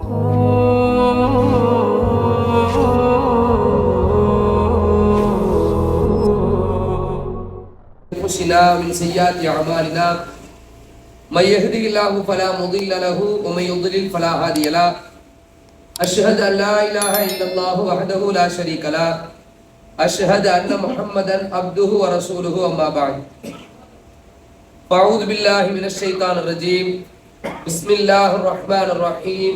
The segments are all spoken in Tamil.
من سيئات أعمالنا من يهده الله فلا مضل له ومن يضلل فلا هادي له أشهد أن لا إله إلا الله وحده لا شريك له أشهد أن محمدا عبده ورسوله أما بعد فأعوذ بالله من الشيطان الرجيم بسم الله الرحمن الرحيم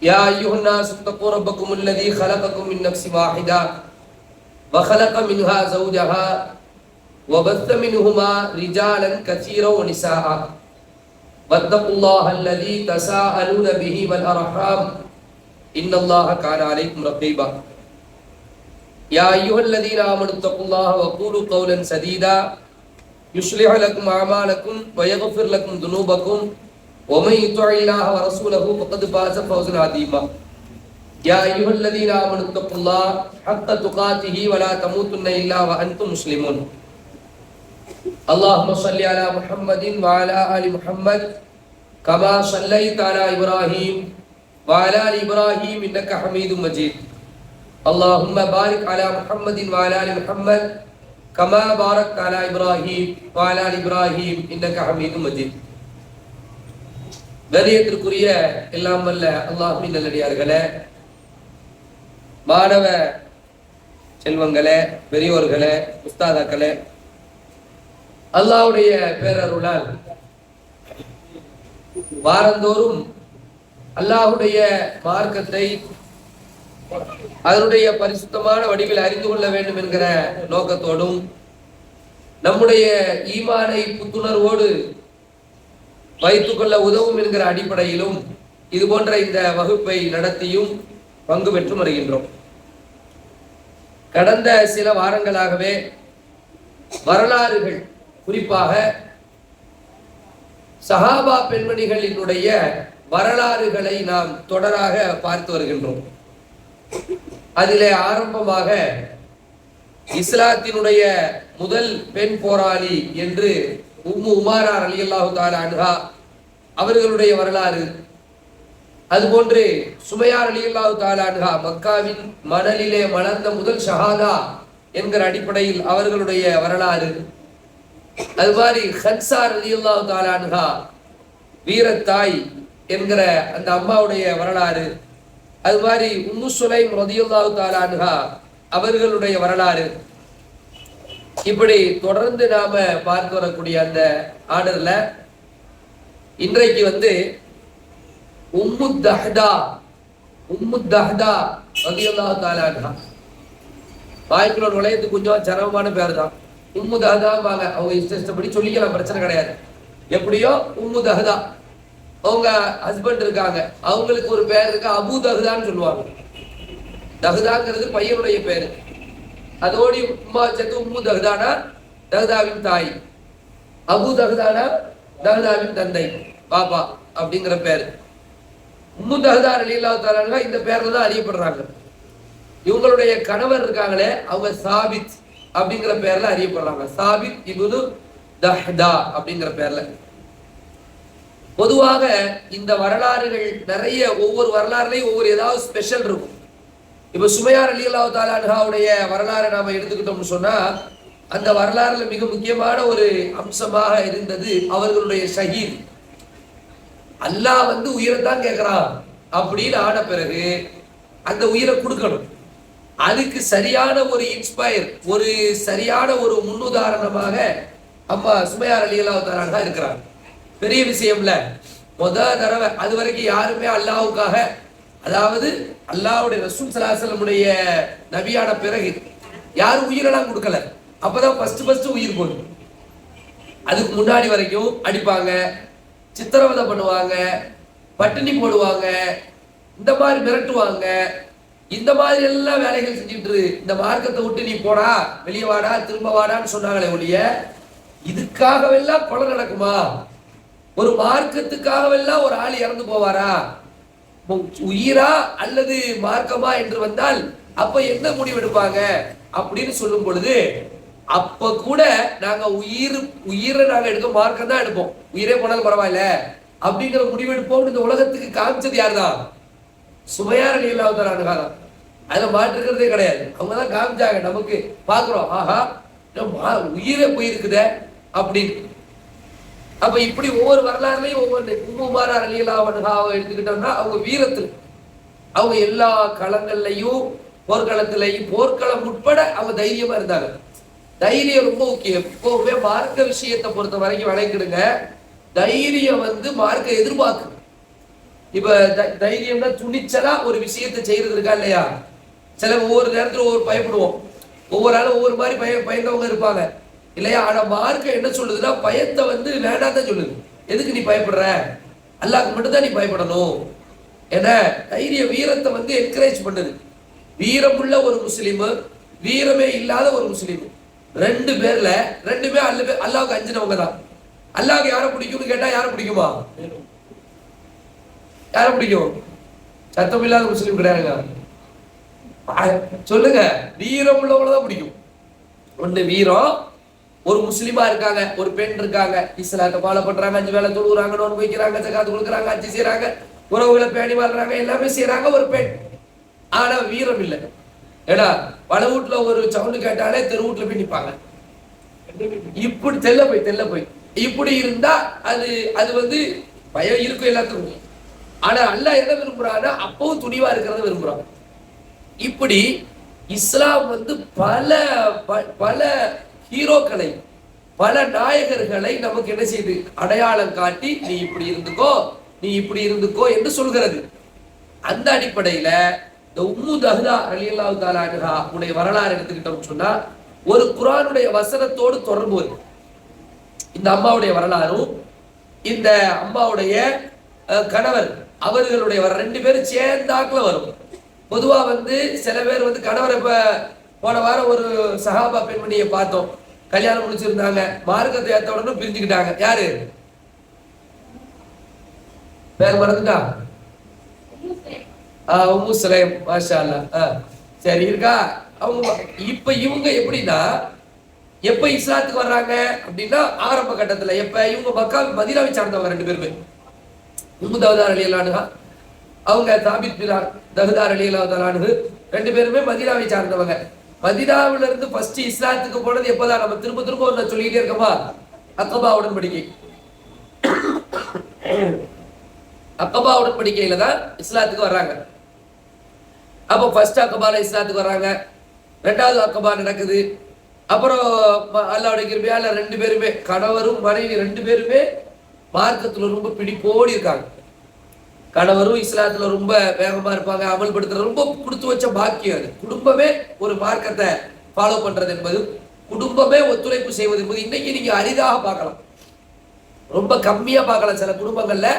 يا أيها الناس اتقوا ربكم الذي خلقكم من نفس واحدة وخلق منها زوجها وبث منهما رجالا كثيرا ونساء واتقوا الله الذي تساءلون به والأرحام إن الله كان عليكم رقيبا يا أيها الذين آمنوا اتقوا الله وقولوا قولا سديدا يصلح لكم أعمالكم ويغفر لكم ذنوبكم ومن يطع الله ورسوله فقد فاز فوزا عظيما يا أيها الذين آمنوا اتقوا الله حق تقاته ولا تموتن إلا وأنتم مسلمون اللهم صل على محمد وعلى آل محمد كما صليت على إبراهيم وعلى آل إبراهيم إنك حميد مجيد اللهم بارك على محمد وعلى آل محمد كما باركت على إبراهيم وعلى آل إبراهيم إنك حميد مجيد கண்ணியத்திற்குரிய எல்லாம் வல்ல அல்லாஹ்வின் நல்லடியார்களே, மாணவ செல்வங்களே, பெரியோர்களே, உஸ்தாதாக்களே, அல்லாஹ்வுடைய பேரருளால் வாரந்தோறும் அல்லாஹ்வுடைய மார்க்கத்தை அதனுடைய பரிசுத்தமான வடிவில் அறிந்து கொள்ள வேண்டும் என்கிற நோக்கத்தோடும் நம்முடைய ஈமானை புத்துணர்வோடு வைத்துக் கொள்ள உதவும் என்கிற அடிப்படையிலும் இது போன்ற இந்த வகுப்பை நடத்தியும் பங்கு பெற்று வருகின்றோம். கடந்த சில வாரங்களாகவே வரலாறுகள், குறிப்பாக சஹாபா பெண்மணிகளினுடைய வரலாறுகளை நாம் தொடராக பார்த்து வருகின்றோம். அதிலே ஆரம்பமாக இஸ்லாத்தினுடைய முதல் பெண் போராளி என்று உம்மு உமாரா ரலியல்லாஹு தஆலா அன்ஹா அவர்களுடைய வரலாறு, அதுபோன்று சுமையா ரலியல்லாஹு தஆலா அன்ஹா மக்காவின் மணலிலே மலர்ந்த முதல் ஷஹாதா என்கிற அடிப்படையில் அவர்களுடைய வரலாறு, அது மாதிரி ஹன்சா ரலியல்லாஹு தஆலா அன்ஹா வீரத்தாய் என்கிற அந்த அம்மாவுடைய வரலாறு, அது மாதிரி உம்மு சுலைம் ரலியல்லாஹு தஆலா அன்ஹா அவர்களுடைய வரலாறு, இப்படி தொடர்ந்து நாம பார்த்து வரக்கூடிய அந்த ஆர்டர்ல இன்றைக்கு உம்மு தஹ்தா ரலியல்லாஹு தஆலா அன்ஹா, வாய்க்குள்ள நுழையத்துக்கு கொஞ்சம் சிரமமான பேர் தான். உம்மு தஹ்தாவாங்க, அவங்க இஷ்டப்படி சொல்லிக்கலாம், பிரச்சனை கிடையாது. எப்படியோ உம்மு தஹ்தா, அவங்க ஹஸ்பண்ட் இருக்காங்க, அவங்களுக்கு ஒரு பேர் இருக்கு, அபு தஹ்தான்னு சொல்லுவாங்க. தஹ்தாங்கிறது பையனுடைய பேரு, அதோடி உம்மா சேர்த்து உம்மு தஹ்தானா தஹ்தாவின் தாய், அபு தஹ்தானா தஹ்தாவின் தந்தை, பாப்பா அப்படிங்கிற பேர். உம்மு தஹ்தா ரலியல்லாஹு தஆலா அன்ஹா இந்த பேர்ல தான் அறியப்படுறாங்க. இவங்களுடைய கணவர் இருக்காங்களே, அவங்க சாபித் அப்படிங்கிற பேர்ல அறியப்படுறாங்க. சாபித் இப்னு தஹ்தா அப்படிங்கிற பேர்ல. பொதுவாக இந்த வரலாறுகள் நிறைய, ஒவ்வொரு வரலாறுலையும் ஒவ்வொரு ஏதாவது ஸ்பெஷல் இருக்கும். இப்ப சுமையா ரலியல்லாஹு தஆலா அன்ஹாவுடைய வரலாறை நாம எடுத்துக்கிட்டோம்னு சொன்னா, அந்த வரலாறுல மிக முக்கியமான ஒரு அம்சமாக இருந்தது அவர்களுடைய ஷஹீத். அல்லாஹ் உயிரைத்தான் கேட்கிறான் அப்படின்னு ஆன பிறகு அந்த உயிரை கொடுக்கணும். அதுக்கு சரியான ஒரு இன்ஸ்பயர், ஒரு சரியான ஒரு முன்னுதாரணமாக அம்மா சுமையா ரலியல்லாஹு தஆலா அன்ஹா இருக்கிறாங்க. பெரிய விஷயம்ல, தடவை அது வரைக்கும் யாருமே அல்லாஹ்வுக்காக, அதாவது அல்லாஹ்வுடைய ரசூல் ஸல்லல்லாஹு அலைஹி வஸல்லமுடைய நபியான பிறகு யாரும் உயிரெல்லாம் கொடுக்கல. அப்பதான் ஃபர்ஸ்ட் உயிர் போகுது. அதுக்கு முன்னாடி வரைக்கும் அடிப்பாங்க, சித்திரவதை பண்ணுவாங்க, பட்டினி போடுவாங்க, இந்த மாதிரி மிரட்டுவாங்க, இந்த மாதிரி எல்லாம் வேலைகள் செஞ்சுட்டு இந்த மார்க்கத்தை விட்டு நீ போடா, வெளியே வாடா, திரும்ப வாடான்னு சொன்னாங்களே ஒழிய, இதுக்காகவெல்லாம் கொலை நடக்குமா? ஒரு மார்க்கத்துக்காகவெல்லாம் ஒரு ஆள் இறந்து போவாரா? உயிரா அல்லது மார்க்கமா என்று வந்தால் அப்ப என்ன முடிவு எடுப்பாங்க அப்படின்னு சொல்லும் பொழுது, அப்ப கூட நாங்க உயிரை நாங்க எடுக்க மார்க்கம் தான் எடுப்போம். உயிரே போனாலும் பரவாயில்ல, அப்படிங்கிற முடிவெடுப்போம் இந்த உலகத்துக்கு காமிச்சது யாருதான்? சுமையார் ரலியல்லாஹு தஆலா அன்ஹா தான். அதுல மாற்றுக்கிறதே கிடையாது. அவங்கதான் காமிச்சாங்க. நமக்கு பாக்குறோம், ஆஹா உயிரை போயிருக்குதே அப்படின்னு. அப்ப இப்படி ஒவ்வொரு வரலாறுலையும் ஒவ்வொரு உம்முமாரா ரலியல்லாஹு அன்ஹாவை எடுத்துக்கிட்டோம்னா அவங்க வீரத்தில் அவங்க எல்லா களங்கள்லையும் போர்க்களத்திலையும் போர்க்களம் உட்பட அவங்க தைரியமா இருந்தாங்க. தைரியம் ரொம்ப முக்கியம். எப்பவுமே மார்க்க விஷயத்தை பொறுத்த வரைக்கும் வளைக்கிடுங்க. தைரியம் மார்க்க எதிர்பார்க்கு. இப்ப தைரியம்னா துணிச்சலா ஒரு விஷயத்தை செய்யறது இருக்கா இல்லையா? சில ஒவ்வொரு நேரத்துல ஒவ்வொரு பயப்படுவோம். ஒவ்வொரு ஆளும் ஒவ்வொரு மாதிரி பயந்தவங்க இருப்பாங்க இல்லையா? ஆனா மார்க்க என்ன சொல்லுதுன்னா பயத்தை வேண்டாம் சொல்லுது. எதுக்கு நீ பயப்படுற? அல்லாஹ்க்கு மட்டும்தான் நீ பயப்படணும். ஏன்னா தைரிய வீரத்தை என்கரேஜ் பண்ணுது. வீரமுள்ள ஒரு முஸ்லீம், வீரமே இல்லாத ஒரு முஸ்லீம், ரெண்டு பேர்ல ரெண்டுமே அல்லாஹ்வுக்கு அஞ்சினவங்க தான். அல்லாஹ்வுக்கு யாரை பிடிக்கும்னு கேட்டா யாரை பிடிக்குமா? யாரை பிடிக்கும்? சத்தம் இல்லாத முஸ்லீம் கிடையாதுங்க. சொல்லுங்க, வீரம் உள்ளவங்களதான் பிடிக்கும். ஒண்ணு வீரம், ஒரு முஸ்லிமா இருக்காங்க, ஒரு பெண் இருக்காங்க, இஸ்லாத்தை ஃபாலோ பண்றாங்க, 5 வேளை தொழுகிறாங்க, நோன்பு வைக்கிறாங்க, ஜகாத் கொடுக்குறாங்க, ஹஜ் செய்யறாங்க, உறவுகளை பேணி வாழ்றாங்க, எல்லாமே செய்யறாங்க, ஒரு பெண். ஆனா வீரம் இல்லை. ஏடா பல வீட்டுல ஒரு சவுண்டு கேட்டாலே தெரு வீட்டுல போய் நிப்பாங்க. இப்படி தெல்ல போய் இப்படி இருந்தா அது அது பயம் இருக்கும் எல்லாத்துக்கும். ஆனா அல்லாஹ் என்ன விரும்புறான்னா அப்பவும் துணிவா இருக்கிறத விரும்புறான். இப்படி இஸ்லாம் பல பல ஹீரோக்களை, பல நாயகர்களை நமக்கு என்ன செய்து அடையாளம் காட்டி நீ இப்படி இருந்துக்கோ, நீ இப்படி இருந்துக்கோ என்று சொல்கிறது. அந்த அடிப்படையில இந்த உம்மு தஹ்தா ரலியல்லாஹு தஆலா அன்ஹா உடைய வரலாறு எடுத்துக்கிட்டோம்னு சொன்னா ஒரு குர்ஆனுடைய வசனத்தோடு தொடர்பு வருது. இந்த அம்மாவுடைய வரலாறும் இந்த அம்மாவுடைய கணவர் அவர்களுடைய ரெண்டு பேரும் சேர்ந்தாக்குல வரும். பொதுவா சில பேர் கணவர் இப்ப போன வாரம் ஒரு சஹாபா பெண்மணியை பார்த்தோம், கல்யாணம் முடிச்சிருந்தாங்க, மார்க்கத்தை ஏத்த உடனே பிரிஞ்சுக்கிட்டாங்க. யாரு பேர் மறந்துட்டா? உம்மு சுலைம், மாஷா அல்லாஹ். சரி இருக்கா? அவங்க இப்ப இவங்க எப்படின்னா எப்ப இஸ்லாத்துக்கு வர்றாங்க அப்படின்னா ஆரம்ப கட்டத்துல எப்ப இவங்க மக்கா மதீனாவை சார்ந்தவங்க ரெண்டு பேருமே. உம்மு தஹ்தா ரலியல்லாஹு அன்ஹா, அவங்க தாபித் பின் தஹ்தா ரலியல்லாஹு தஆலா அன்ஹு, ரெண்டு பேருமே மதீனாவை சார்ந்தவங்க. மதீனாவில இருந்து ஃபர்ஸ்ட் இஸ்லாத்துக்கு போனது எப்பதான்? நம்ம திரும்ப திரும்ப சொல்லிக்கிட்டே இருக்கோமா, அக்கபா உடன்படிக்கை. அக்கபா உடன்படிக்கையில தான் இஸ்லாத்துக்கு வர்றாங்க. அப்போ ஃபர்ஸ்ட் அக்கபால இஸ்லாத்துக்கு வர்றாங்க, ரெண்டாவது அக்கபா நடக்குது. அப்புறம் அல்லாஹ்வுடைய கிருபையால ரெண்டு பேருமே கணவரும் மனைவி ரெண்டு பேருமே மார்க்கத்துல ரொம்ப பிடிப்போடி இருக்காங்க. கணவரும் இஸ்லாத்துல ரொம்ப வேகமா இருப்பாங்க, அமல்படுத்துற ரொம்ப கொடுத்து வச்ச பாக்கியம். அது குடும்பமே ஒரு மார்க்கத்தை ஃபாலோ பண்றது என்பது, குடும்பமே ஒத்துழைப்பு செய்வது என்பது இன்னைக்கு நீங்க அரிதாக பார்க்கலாம், ரொம்ப கம்மியா பார்க்கலாம். சில குடும்பங்கள்ல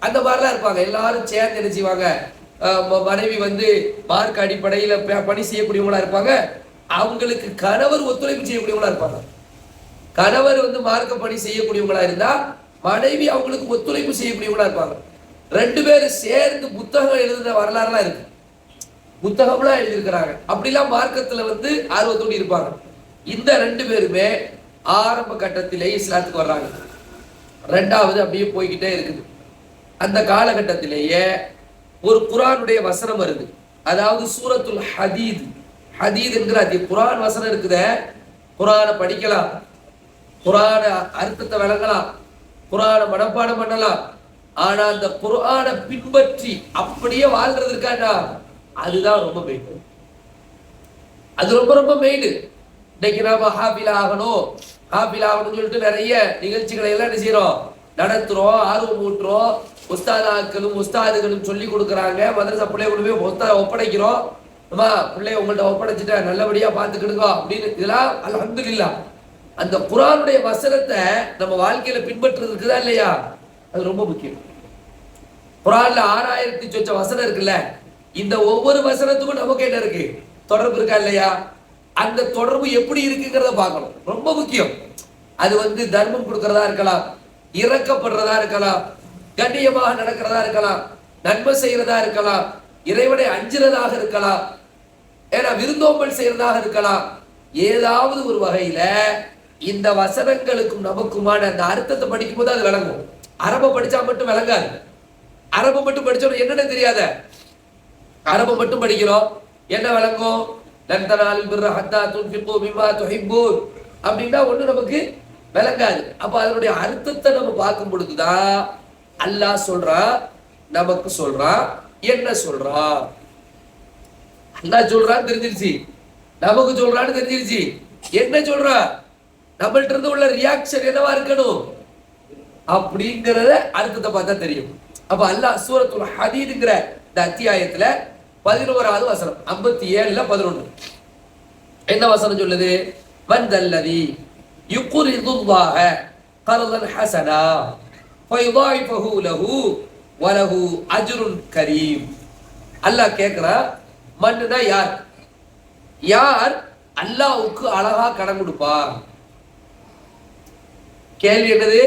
அந்த மாதிரிலாம் இருப்பாங்க. எல்லாரும் சேர்ந்து என்ன செய்வாங்க, மனைவி மார்க் அடிப்படையில பணி செய்யக்கூடியவங்களா இருப்பாங்க, அவங்களுக்கு கணவர் ஒத்துழைப்பு செய்யக்கூடியவங்களா இருப்பாங்க. கணவர் மார்க்க பணி செய்யக்கூடியவங்களா இருந்தா மனைவி அவங்களுக்கு ஒத்துழைப்பு செய்யக்கூடியவங்களா இருப்பாங்க. ரெண்டு பேரும் சேர்ந்து புத்தகம் எழுதுன வரலாறுலாம் இருக்கு, புத்தகம்லாம் எழுதியிருக்கிறாங்க. அப்படிலாம் மார்க்கத்துல ஆர்வத்தோடு இருப்பாங்க. இந்த ரெண்டு பேருமே ஆரம்ப கட்டத்திலே இஸ்லாத்துக்கு வர்றாங்க. ரெண்டாவது அப்படியே போய்கிட்டே இருக்குது. அந்த காலகட்டத்திலேயே ஒரு குர்ஆனுடைய வசனம் வருது. அதாவது சூரத்துல் ஹதீத், ஹதீத் என்கிற குர்ஆன் வசனம் இருக்குதே. குர்ஆனை படிக்கலாம், குர்ஆன அர்த்தத்தை விளங்கலாம், குர்ஆனை மனப்பாடம் பண்ணலாம். ஆனா அந்த குர்ஆனை பின்பற்றி அப்படியே வாழ்றது இருக்காண்டா, அதுதான் ரொம்ப மெயின். அது ரொம்ப ரொம்ப மெயின். இன்னைக்கு நாம ஹாஃபில் ஆகணும், ஹாஃபில் ஆகணும்னு சொல்லிட்டு நிறைய நிகழ்ச்சிகளை எல்லாம் என்ன செய்யறோம், நடத்துறோம், ஆர்வம் ஊட்டுறோம். உஸ்தாதாக்களும் உஸ்தாதுகளும் சொல்லி கொடுக்குறாங்க, மதரசா பிள்ளைகளுமே ஒப்படைக்கிறோம். பிள்ளைய உங்கள்ட்ட ஒப்படைச்சிட்ட நல்லபடியா பார்த்துக்கிடுங்க அப்படின்னு. இதெல்லாம் அல்ஹம்துலில்லாஹ். அந்த குர்ஆனுடைய வசனத்தை நம்ம வாழ்க்கையில பின்பற்றுறதுக்கு தான் இல்லையா, அது ரொம்ப முக்கியம். குர்ஆன்ல 6000 சொச்ச வசனம் இருக்குல்ல, இந்த ஒவ்வொரு வசனத்துக்கும் நமக்கு என்ன இருக்கு, தொடர்பு இருக்கா இல்லையா? அந்த தொடர்பு எப்படி இருக்குங்கிறத பார்க்கணும், ரொம்ப முக்கியம். அது தர்மம் கொடுக்கறதா இருக்கலாம், இறக்கப்படுறதா இருக்கலாம், கண்ணியமாக நடக்கிறதா இருக்கலாம், நன்மை செய்யறதா இருக்கலாம், இறைவனை அஞ்சுறதாக இருக்கலாம், ஏன்னா விருந்தோம்பல் செய்யறதாக இருக்கலாம். ஏதாவது ஒரு வகையில இந்த வசனங்களுக்கும் நமக்குமான அந்த அர்த்தத்தை படிக்கும் போது அது விளங்கும். அரபை படிச்சா மட்டும் விளங்காது. அரபு மட்டும் படிச்சோம் என்னன்னு தெரியாத, அரபு மட்டும் படிக்கிறோம் என்ன விளங்கும்? லன் தனாலுல் பிர்ர ஹத்தா துன்ஃபிகு மிம்மா துஹிப்பூன் அப்படின்னா ஒண்ணு நமக்கு விளங்காது. அப்ப அதனுடைய அர்த்தத்தை நம்ம பார்க்கும் பொழுதுதான் அல்லாஹ் சொல்றான், நமக்கு சொல்றான், என்ன சொல்றான். அல்லாஹ் சொல்றான்னு தெரிஞ்சிருச்சு, நமக்கு சொல்றான்னு தெரிஞ்சிருச்சு. என்ன சொல்றான், நம்மள்ட்ட இருந்து உள்ள ரியாக்ஷன் என்னவா இருக்கணும் அப்படிங்கிறத அர்த்தத்தை பார்த்தா தெரியும். அப்ப அல்லாஹ் சூரத்துல் ஹதீதுங்கிற இந்த அத்தியாயத்துல 11வது வசனம் 57ல 11 என்ன வசனம் சொல்லுது? வந்தல்லதி யுக்ரிதுல்லாஹ கர்தன் ஹஸனா ஃபயுதாயிஃபஹு லஹு வலஹு அஜ்ருன் கரீம். அல்லாஹ் கேக்குறா, மன்னுனா யார்? யார் அல்லாஹ்வுக்கு அழகா கடன் கொடுப்பா? கேள்வி என்னது?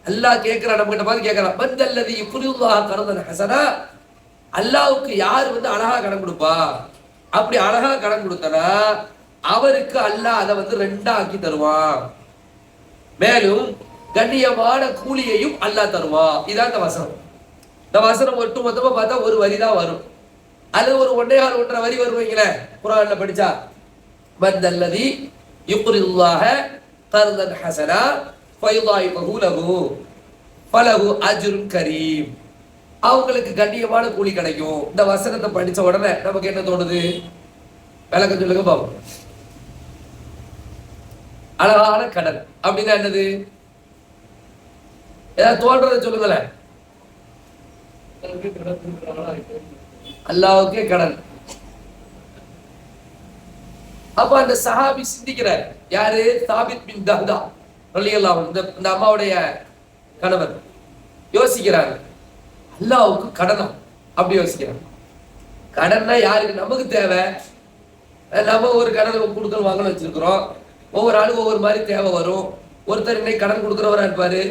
அல்லாஹ் கேட்கிறான், நம்ம கிட்ட பார்த்து கேட்கிறான், வந்தல்லதி யுக்ரிதுல்லாஹ கர்தன் ஹஸனா, அல்லாஹ்வுக்கு யார் வந்து அழகா கடன் கொடுப்பா? அப்படி அழகா கடன் கொடுத்தனா அவருக்கு அல்லாஹ் அதை வந்து 2 ஆக்கி தருவான், மேலும் கண்ணியமான கூலியையும் அல்லாஹ் தருவான். இதான் இந்த வசனம். இந்த வசனம் ஒட்டு மொத்தமா பார்த்தா ஒரு வரி தான் வரும், அது ஒரு 1.5 வரி வருவீங்களே குர்ஆன்ல படிச்சா. வந்தல்லதி யுக்ரிதுல்லாஹ கர்தன் ஹஸனா ஃபயுதாயிஃபஹு லஹு ஃபலஹு அஜ்ருன் கரீம். அவங்களுக்கு கண்ணியமான கூலி கிடைக்கும். இந்த வசனத்தை படிச்ச உடனே நமக்கு என்ன தோணுது? விளக்கம் சொல்லுங்க பாப்போம். அழகான கடன் அப்படின்னா என்னது? ஏதாவது தோன்றதை சொல்லுங்களேன். அல்லாஹ்வுக்கே கடன். அப்ப அந்த சஹாபி சிந்திக்கிறார். யாரு? சாபித் பின் தஹ்தா ரலியல்லாஹு அன்ஹு, இந்த அம்மாவுடைய கணவர். யோசிக்கிறாங்க, அல்லாஹ்வுக்கு கடனா? அப்படி யோசிக்கிறாங்க. கடன்னா யாருக்கு? நமக்கு தேவை. நம்ம ஒரு கடன் கொடுக்கல் வாங்கணும் வச்சிருக்கிறோம். ஒவ்வொரு ஆளுக்கு ஒவ்வொரு மாதிரி தேவை வரும். ஒருத்தர் இன்னைக்கு கடன் கொடுக்குறவரா இருப்பாரு,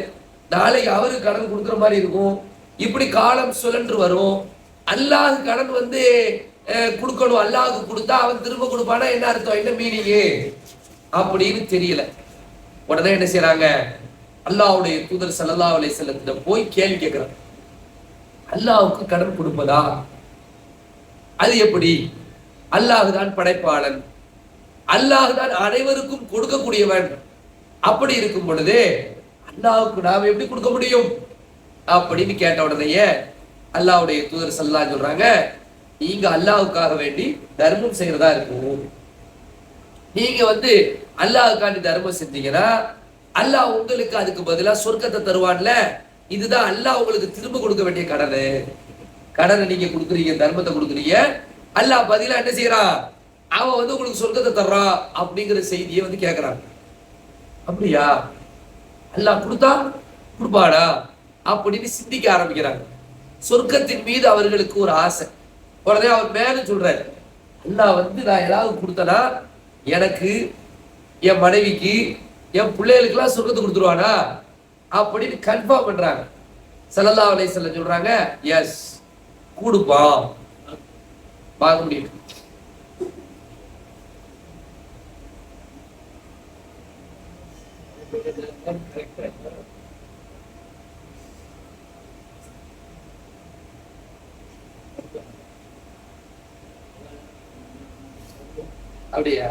நாளைக்கு அவருக்கு கடன் கொடுக்குற மாதிரி இருக்கும். இப்படி காலம் சுழன்று வரும். அல்லாஹ் கடன் வந்து கொடுக்கணும், அல்லாஹ்வுக்கு கொடுத்தா அவன் திரும்ப கொடுப்பானா என்ன அர்த்தம், என்ன மீனிங்கு அப்படின்னு தெரியல. உடனே என்ன செய்யறாங்க? அல்லாஹ்வுடைய தூதர் ஸல்லல்லாஹு அலைஹி வஸல்லம் போய் கேள்வி கேட்கிறாங்க, அல்லாஹ்வுக்கு கடன் கொடுப்பதா? அது எப்படி? அல்லாஹ் தான் படைப்பாளன், அல்லாஹ் தான் அனைவருக்கும் கொடுக்கக்கூடியவன். அப்படி இருக்கும் பொழுது அல்லாஹ்வுக்கு நாம் எப்படி கொடுக்க முடியும் அப்படின்னு கேட்ட உடனேயே அல்லாஹ்வுடைய தூதர் ஸல்லல்லாஹு அலைஹி சொல்றாங்க, நீங்க அல்லாஹ்வுக்காக வேண்டி தர்மம் செய்யறதா இருக்கும். நீங்க வந்து அல்லாஹ்வுக்காண்டி தர்மம் செஞ்சீங்கன்னா அல்லாஹ் உங்களுக்கு அதுக்கு பதிலா சொர்க்கத்தை தருவான்ல. இதுதான் அல்லாஹ் உங்களுக்கு திரும்ப கொடுக்க வேண்டிய கடனை. கடனை நீங்க கொடுக்குறீங்க, தர்மத்தை கொடுக்குறீங்க, அல்லாஹ் பதிலா என்ன செய்யறான்? அவன் வந்து உங்களுக்கு சொர்க்கத்தை தர்றான் அப்படிங்கிற செய்தியை வந்து கேட்கிறாங்க. அப்படியா? அல்லாஹ் கொடுத்தா கொடுப்பாடா அப்படின்னு சிந்திக்க ஆரம்பிக்கிறாங்க. சொர்க்கத்தின் மீது அவர்களுக்கு ஒரு ஆசை. உடனே அவர் மேல சொல்றாரு, அல்லாஹ் வந்து நான் ஏதாவது கொடுத்தனா எனக்கு, என் மனைவிக்கு, என் பிள்ளைகளுக்கெல்லாம் சொர்க்கத்தை கொடுத்துருவானா அப்படின்னு கன்ஃபார்ம் பண்றாங்க. ஸல்லல்லாஹு அலைஹி வஸல்லம் சொல்றாங்க, எஸ் கொடுப்பான், வாங்க முடியும். அப்படியா?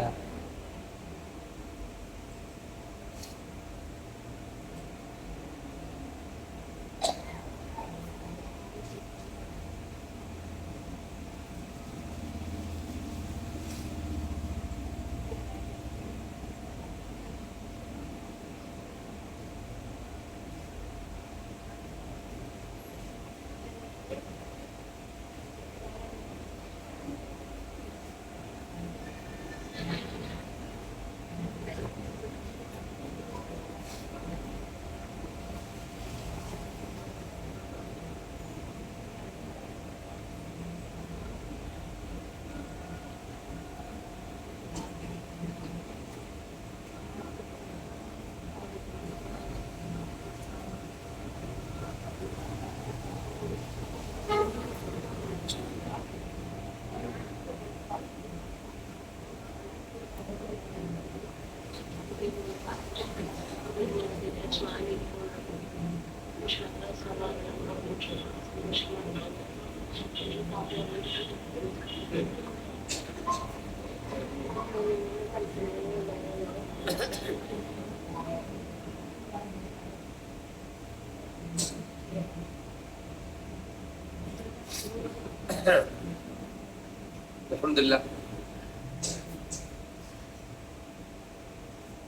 அல்ஹம்துலில்லாஹ்.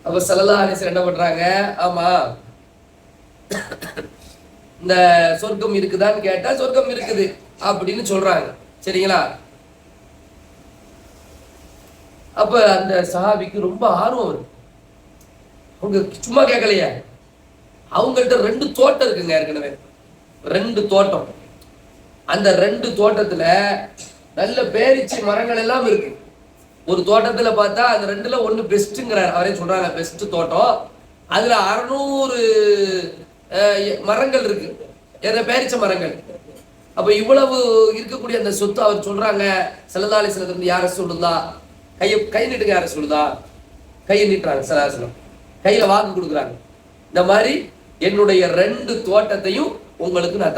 அப்ப ஸல்லல்லாஹு அலைஹி வஸல்லம் என்ன பண்றாங்க, ஆமா இந்த சொர்க்கம் இருக்குதான்னு கேட்டா சொர்க்கம் இருக்குது அப்படின்னு சொல்றாங்க. சரிங்களா? அப்ப அந்த சஹாபிக்கு ரொம்ப ஆர்வம் வருது. அவங்க சும்மா கேட்கலையே, அவங்கள்ட்ட 2 தோட்டம் இருக்குங்க. ஏற்கனவே 2 தோட்டம். அந்த 2 தோட்டத்துல நல்ல பேரிச்சி மரங்கள் எல்லாம் இருக்கு. ஒரு தோட்டத்துல பார்த்தா அந்த 2ல ஒண்ணு பெஸ்ட்ங்கிறார், அவரே சொல்றாங்க பெஸ்ட் தோட்டம். அதுல 600 மரங்கள் இருக்கு, பேரிச்ச மரங்கள். அப்ப இவ்வளவு இருக்கக்கூடிய அந்த சொத்து அவர் சொல்றாங்க. ஸல்லல்லாஹு அலைஹி வஸல்லம் யார சொல்லுதா, கை நீட்டுங்க, யார சொல்லுதா, கையை நீட்டுறாங்க. ஸல்லல்லாஹு அலைஹி வஸல்லம் கையில வாக்கு கொடுக்குறாங்க. இந்த மாதிரி என்னுடைய 2 தோட்டத்தையும் உங்களுக்கு நான்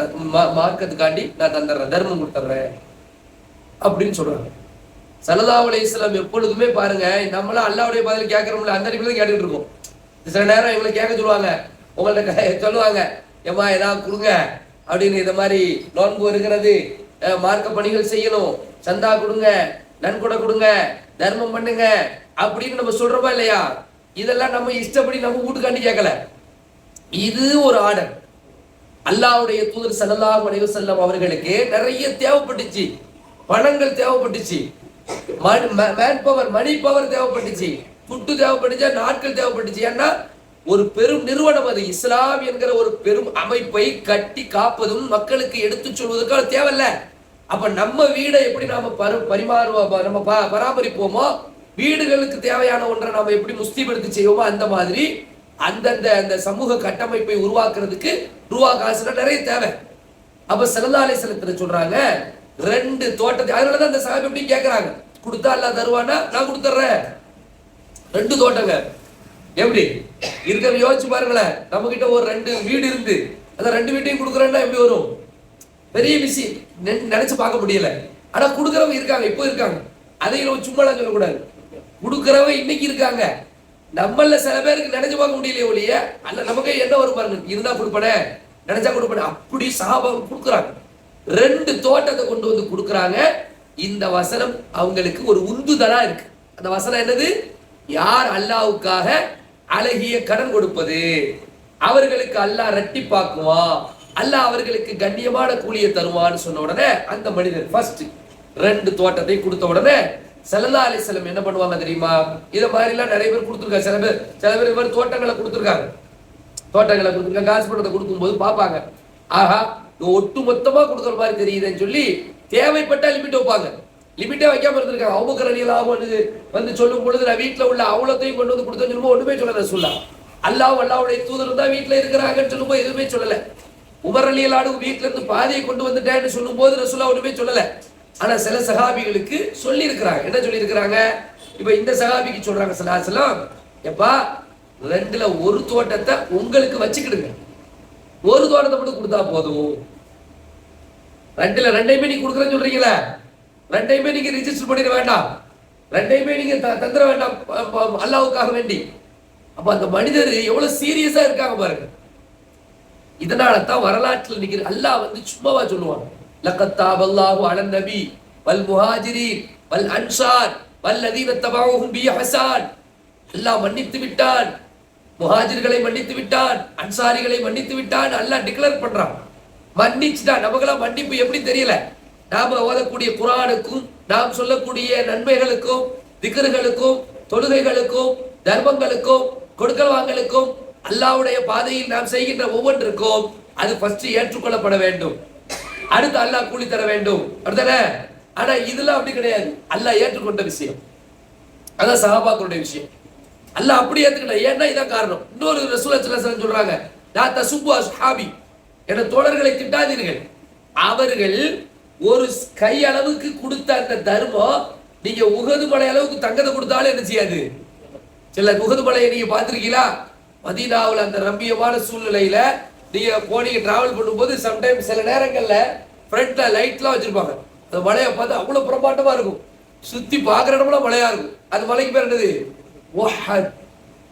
மார்க்கத்துக்காண்டி நான் தந்துடுறேன், தர்மம் கொடுத்துட்றேன் அப்படின்னு சொல்றாங்க. ஸல்லல்லாஹு அலைஹி வஸல்லம் எப்பொழுதுமே பாருங்க, நம்மளாம் அல்லாஹ்வுடைய பதில் கேட்கறோம்ல, அந்த அடிப்படையில் கேட்டுக்கிட்டு இருக்கோம். சில நேரம் இவங்களை கேட்க சொல்லுவாங்க, உங்கள்ட்ட சொல்லுவாங்க, ஏமா ஏதாவது கொடுங்க அப்படின்னு. இந்த மாதிரி நோன்பு இருக்கிறது, மார்க்க பணிகள் செய்யணும், சந்தா கொடுங்க, நன்கொடை கொடுங்க, தர்மம் பண்ணுங்க அப்படின்னு நம்ம சொல்றோமா இல்லையா? இதெல்லாம் நம்ம இஷ்டப்படி நம்ம வீட்டுக்காண்டி கேட்கல. இது ஒரு ஆர்டர். அல்லாஹ்வுடைய தூதர் ஸல்லல்லாஹு அலைஹி வஸல்லம் அவர்களுக்கு நிறைய தேவைப்பட்டுச்சு, பணங்கள் தேவைப்பட்டுச்சு, மேன் பவர், மணி பவர் தேவைப்பட்டுச்சு, துட்டு தேவைப்பட்டுச்சு, நாட்கள் தேவைப்பட்டுச்சு. ஏன்னா ஒரு பெரும் நிறுவனம், அது இஸ்லாம் என்கிற ஒரு பெரும் அமைப்பை கட்டி காப்பதும் மக்களுக்கு எடுத்து சொல்வதற்காக தேவையில்ல. அப்ப நம்ம வீடை எப்படி நாம பரிமாறுவோம், நம்ம பராமரிப்போமோ, வீடுகளுக்கு தேவையான ஒன்றை நாம எப்படி முஸ்தீபடுத்தி செய்வோமோ, அந்த மாதிரி அந்தந்த அந்த சமூக கட்டமைப்பை உருவாக்குறதுக்கு ரூபா காசுல நிறைய தேவை. அப்ப ஸல்லல்லாஹு அலைஹி வஸல்லம் சொல்றாங்க 2 தோட்டத்தை. அதனாலதான் அந்த சஹாபி எப்படி கேட்கறாங்க, கொடுத்தா அல்லாஹ் தருவானா, நான் கொடுத்துட்றேன். 2 தோட்டங்க எப்படி இருக்கிற யோசிச்சு பாருங்களேன். நம்ம கிட்ட ஒரு 2 வீடு இருந்து அந்த 2 வீட்டையும் கொடுக்குறேன்னா எப்படி வரும்? பெரிய விஷயம் நினைச்சு பார்க்க முடியல. ஆனா கொடுக்குறவங்க இருக்காங்க, இப்போ இருக்காங்க. அதையும் சும்மாலாம் சொல்லக்கூடாது. கொடுக்குறவங்க இன்னைக்கு இருக்காங்க. நம்மள சில பேருக்கு நினைச்சு பார்க்க முடியலையே ஒழிய, அல்ல நமக்கு என்ன வரும் பாருங்க, இருந்தா கொடுப்பனே, நினைச்சா கொடுப்பனே, அப்படி சஹாபாக்கள் கொடுக்குறாங்க. 2 தோட்டத்தை கொண்டு வந்து கொடுக்குறாங்க. இந்த வசனம் அவங்களுக்கு ஒரு உந்துதலா இருக்கு. அந்த வசனம் என்னது? யார் அல்லாஹ்வுக்காக அழகிய கடன் கொடுப்பது, அவர்களுக்கு அல்லாஹ் இரட்டிப்பாக்குவான், அல்லாஹ் அவர்களுக்கு கண்ணியமான கூலியை தருவான்னு சொன்ன உடனே அந்த மனிதர் ஃபர்ஸ்ட் 2 தோட்டத்தை கொடுத்த உடனே ஸல்லல்லாஹு அலைஹி வஸல்லம் என்ன பண்ணுவாங்க தெரியுமா? இத மாதிரி எல்லாம் நிறைய பேர் கொடுத்துருக்காங்க. சில பேர் இவர் தோட்டங்களை கொடுத்துருக்காங்க, காசு பணத்தை கொடுக்கும்போது பார்ப்பாங்க, ஆஹா ஒட்டு மொத்தமா கொடுக்குற மாதிரி தெரியுதுன்னு சொல்லி தேவைப்பட்டா லிமிட் வைப்பாங்க. லிமிட்டே வைக்காம இருந்திருக்காங்க. அபூபக்கர் ரலியல்லாஹு அன்ஹு வந்து சொல்லும் பொழுது, நான் வீட்டுல உள்ள அவ்வளோத்தையும் கொண்டு வந்து கொடுத்தேன்னு சொல்லும்போது ஒண்ணுமே சொல்லல ரசூலுல்லாஹ். அல்லாஹ்வுடைய தூதர் தான் வீட்டுல இருக்கிறாங்கன்னு சொல்லும்போது எதுவுமே சொல்லல. உமர் ரலியல்லாஹு அன்ஹு வீட்டுல இருந்து பாதியை கொண்டு வந்துட்டேன்னு சொல்லும் போது ரசூலுல்லாஹ் ஒண்ணுமே சொல்லல. ஆனா சில சஹாபிகளுக்கு சொல்லி இருக்கிறாங்க. என்ன சொல்லி இருக்கிறாங்க? இப்ப இந்த சஹாபிக்கு சொல்றாங்க ஸல்லல்லாஹு அலைஹி வஸல்லம், எப்பா 2ல ஒரு தோட்டத்தை உங்களுக்கு வச்சுக்கிடுங்க, ஒரு தோட்டத்தை மட்டும் கொடுத்தா போதும். 2ல 2யுமே நீங்க கொடுக்குறேன்னு சொல்றீங்களா, 2யுமே நீங்க ரிஜிஸ்டர் பண்ணிட வேண்டாம், 2யுமே நீங்க தந்துட வேண்டாம் அல்லாஹ்வுக்காக வேண்டி. அப்ப அந்த மனிதர் எவ்வளவு சீரியஸா இருக்காங்க பாருங்க. இதனால தான் வரலாற்றில் நிக்கிற அல்லாஹ் வந்து சும்மாவா சொல்லுவாங்க, லக்கத் தாபல்லாஹு அலன் நபி வல் முஹாஜிரீன் வல் அன்சார் வல்லதீன தபஊஹும் பிஇஹ்சான். அல்லாஹ் மன்னித்து விட்டான், முஹாஜிர்களை மன்னித்து விட்டான், அன்சாரிகளை மன்னித்து விட்டான். அல்லாஹ் டிக்ளேர் பண்றான், மன்னிச்சுட்டான். நமக்கெல்லாம் மன்னிப்பு எப்படி தெரியல? நாம ஓதக்கூடிய குர்ஆனுக்கும் நாம் சொல்லக்கூடிய நன்மைகளுக்கும் திக்ருகளுக்கும் தொழுகைகளுக்கும் தர்மங்களுக்கும் கொடுக்கல் வாங்கலுக்கும் அல்லாஹ்வுடைய பாதையில் நாம் செய்கின்ற ஒவ்வொன்றுக்கும் அது ஃபர்ஸ்ட் ஏற்றுக்கொள்ளப்பட வேண்டும், அடுத்து அல்லாஹ் கூலி தர வேண்டும். அப்படிதானே? ஆனா இதெல்லாம் அப்படி கிடையாது. அல்லாஹ் ஏற்றுக்கொண்ட விஷயம், அதான் சஹாபாக்களுடைய விஷயம். அல்லாஹ் அப்படி ஏத்துக்கல. ஏன்னா இதான் காரணம். இன்னொரு ரசூலுல்லாஹி ஸல்லல்லாஹு அலைஹி வஸல்லம் சொல்றாங்க, லா தசுப்பு அஸ்ஹாபி, என தோழர்களை திட்டாதீர்கள். அவர்கள் ஒரு கை அளவுக்கு கொடுத்த அந்த தர்மம் நீங்க உஹது மலை அளவுக்கு தங்கத்தை கொடுத்தாலும் என்ன செய்யாது? சில உஹது மலையை நீங்க பார்த்திருக்கீங்களா? மதீனாவுல அந்த ரம்மியமான சூழ்நிலையில நீங்க போனீங்க, டிராவல் பண்ணும்போது சம்டைம்ஸ் சில நேரங்கள்ல ஃப்ரண்ட்ல லைட்லாம் வச்சிருப்பாங்க, அந்த மலையை பார்த்து அவ்வளவு பிரமாண்டமா இருக்கும். சுத்தி பாக்குற இடம்லாம் மலையா இருக்கும். அந்த மலைக்கு பேர் என்னது? உஹத்.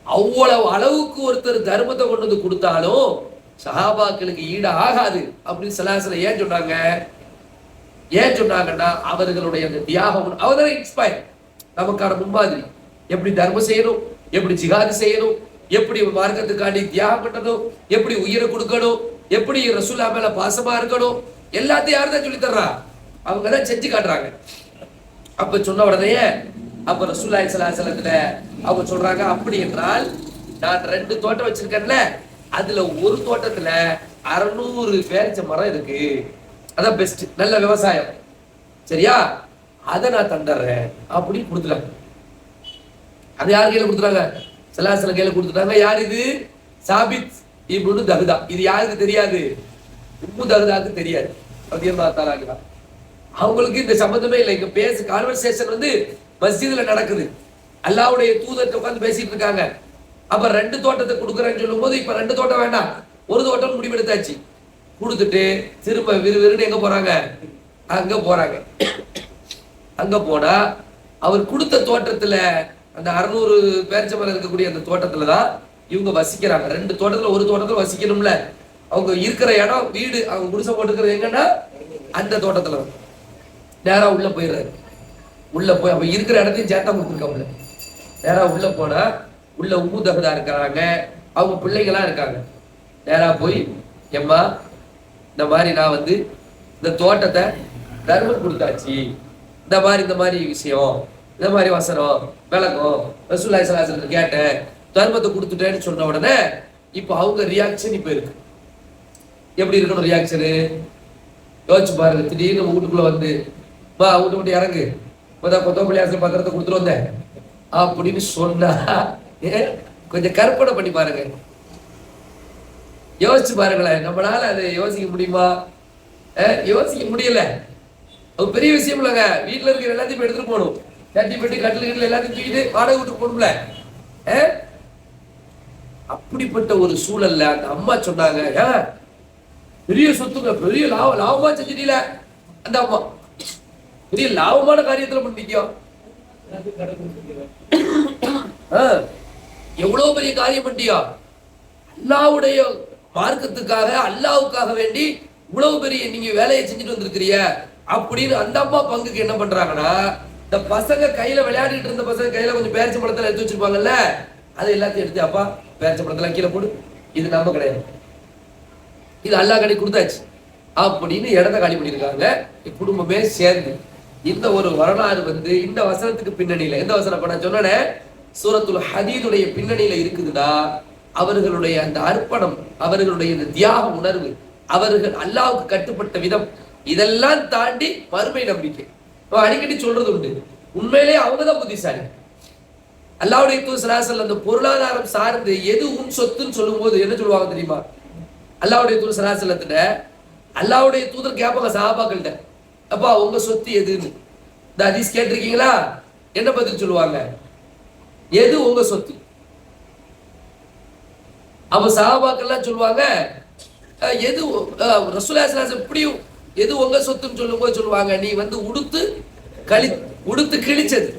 அவ்வளவு அளவுக்கு ஒருத்தர் தர்மத்தை கொண்டு வந்து கொடுத்தாலும் சஹாபாக்களுக்கு ஈடு ஆகாது அப்படின்னு ஸல்லல்லாஹு ஏன் சொன்னாங்க? ஏன் சொன்னாங்கன்னா அவர்களுடைய அந்த தியாகம் அவர்தான் இன்ஸ்பயர், நமக்கான முன்மாதிரி. எப்படி தர்மம் செய்யணும், எப்படி ஜிஹாது செய்யணும், எப்படி மார்க்கத்துக்காண்டி தியாகம் பண்ணணும், எப்படி உயிரை கொடுக்கணும், எப்படி ரசூலா மேல பாசமா இருக்கணும், எல்லாத்தையும் யார் தான் சொல்லி தர்றா? அவங்க தான் செஞ்சு காட்டுறாங்க. அப்ப சொன்ன உடனே அப்ப ரசூலுல்லாஹி ஸல்லல்லாஹு அலைஹி வஸல்லம் அவங்க சொல்றாங்க, அப்படி என்றால் நான் 2 தோட்டம் வச்சிருக்கேன்ல, அதுல ஒரு தோட்டத்துல 600 பேரிச்ச மரம் இருக்கு, அதான் பெஸ்ட், நல்ல விவசாயம், சரியா? அதை நான் தந்துடுறேன் அப்படின்னு கொடுத்துட்டாங்க. அது யார் கையில கொடுத்துட்டாங்க? ஸல்லல்லாஹு அலைஹி வஸல்லம் கையில கொடுத்துட்டாங்க. யார் இது? சாபித் இப்னு தஹ்தா. இது யாருக்கு தெரியாது? உம்மு தஹ்தாக்கு தெரியாது ரலியல்லாஹு தஆலா அன்ஹா. அவங்களுக்கு இந்த சம்பந்தமே இல்லை. இங்க கான்வர்சேஷன் வந்து மஸ்ஜித்ல நடக்குது. அல்லாஹ்வுடைய தூதர் உட்கார்ந்து பேசிட்டு இருக்காங்க. அப்ப 2 தோட்டத்தை கொடுக்குறேன்னு சொல்லும் போது இப்ப 2 தோட்டம் வேண்டாம், ஒரு தோட்டம் முடிவெடுத்தாச்சு. கொடுத்துட்டு திரும்ப விறுவிறுன்னு எங்க போறாங்க? அங்க போறாங்க. அங்க போனா அவர் கொடுத்த தோட்டத்துல அந்த 600 பேரிச்ச மரம் இருக்கக்கூடிய அந்த தோட்டத்துலதான் இவங்க வசிக்கிறாங்க. 2 தோட்டத்துல ஒரு தோட்டத்துல வசிக்கணும்ல, அவங்க இருக்கிற இடம் வீடு அவங்க குடிசை போட்டுக்கிறது எங்கன்னா அந்த தோட்டத்துல. நேரா உள்ள போயிடுறாரு. உள்ள போய் அவ இருக்கிற இடத்தையும் சேர்த்தா கொடுத்துருக்காங்க. நேரா உள்ள போனா உள்ள உம்மு தஹ்தா இருக்கிறாங்க, அவங்க பிள்ளைங்களா இருக்காங்க. நேரா போய், எம்மா இந்த மாதிரி நான் வந்து இந்த தோட்டத்தை தர்மம் கொடுத்தாச்சு, இந்த மாதிரி விஷயம், இந்த மாதிரி வசனம் விளக்கம் ரசூலுல்லாஹி ஸல்லல்லாஹு அலைஹி வஸல்லம் கேட்டேன், தர்மத்தை கொடுத்துட்டேன்னு சொன்ன உடனே இப்போ அவங்க ரியாக்ஷன் இப்ப இருக்கு. எப்படி இருக்கணும் ரியாக்ஷனு? யோசிச்சு பாருங்க. திடீர்னு வீட்டுக்குள்ள வந்து வா வீட்டு விட்டு இறங்கு, இப்பதான் கொத்தமல்லி ஆசிரியர் பத்திரத்தை கொடுத்துட்டு வந்தேன் அப்படின்னு சொன்னா கொஞ்சம் கற்பனை பண்ணி பாருங்க, யோசிச்சு பாருங்களேன். நம்மளால அதை யோசிக்க முடியுமா? யோசிக்க முடியல. அது பெரிய விஷயம் இல்லைங்க. வீட்டுல இருக்கிற எல்லாத்தையும் எடுத்துட்டு போகணும், தட்டி பெட்டி கட்டில் கட்டில் எல்லாத்தையும் தூக்கிட்டு வாடகை விட்டு போகணும்ல. அப்படிப்பட்ட ஒரு சூழல்ல அந்த அம்மா சொன்னாங்க, பெரிய சொத்துங்க, பெரிய லாபமா செஞ்சிட்டீல. அந்த அம்மா பெரிய லாபமான காரியத்துல பண்ணிக்கோ, எவ்வளவு பெரிய காரியம் பண்ணியா, அல்லாஹ்வுடைய மார்க்கத்துக்காக அல்லாஹ்வுக்காக வேண்டி இவ்வளவு பெரிய நீங்க வேலையை செஞ்சுட்டு வந்திருக்கிறீங்க அப்படின்னு அந்த அம்மா பங்குக்கு என்ன பண்றாங்கன்னா, இந்த பசங்க கையில விளையாடிட்டு இருந்த பசங்க கையில கொஞ்சம் பேரிச்ச பழத்துல எடுத்து வச்சிருப்பாங்கல்ல, அதை எல்லாத்தையும் எடுத்து, அப்பா பேரிச்ச பழத்துல கீழே போடு, இது நம்ம கிடையாது, இது அல்லாஹ் கடை கொடுத்தாச்சு அப்படின்னு இடத்த காலி பண்ணியிருக்காங்க. குடும்பமே சேர்ந்து இந்த ஒரு வரலாறு வந்து இந்த வசனத்துக்கு பின்னணியில, எந்த வசனம் பண்ண சொன்னே சூரத்துல் ஹதீதுடைய பின்னணியில இருக்குதுன்னா, அவர்களுடைய அந்த அர்ப்பணம், அவர்களுடைய இந்த தியாக உணர்வு, அவர்கள் அல்லாஹ்வுக்கு கட்டுப்பட்ட விதம், இதெல்லாம் தாண்டி மறுமை நம்பிக்கை. அடிக்கடி சொல்றது உண்டு, உண்மையிலே அவங்கதான் புத்திசாலி. அல்லாஹ்வுடைய தூதர் ஸல்லல்லாஹு அலைஹி வஸல்லம் அந்த பொருளாதாரம் சார்ந்து எது உன் சொத்துன்னு சொல்லும் போது என்ன சொல்லுவாங்க தெரியுமா? அல்லாஹ்வுடைய தூதர் ஸல்லல்லாஹு அலைஹி வஸல்லம் அல்லாஹ்வுடைய தூதர் கேட்பாங்க சஹாபாக்கள்கிட்ட, அப்பா உங்க சொத்து எதுன்னு. இந்த ஹதீஸ் கேட்டிருக்கீங்களா? என்ன பதில் சொல்லுவாங்க? எது உங்க சொத்து? அப்ப சஹாபாக்கள்லாம் சொல்லுவாங்க, எது ரசூலுல்லாஹி ஸல்லல்லாஹு அலைஹி வஸல்லம் இப்படியும் எது உங்க சொத்துன்னு சொல்லும் போது சொல்லுவாங்க, நீ வந்து உடுத்து கிழிச்சது,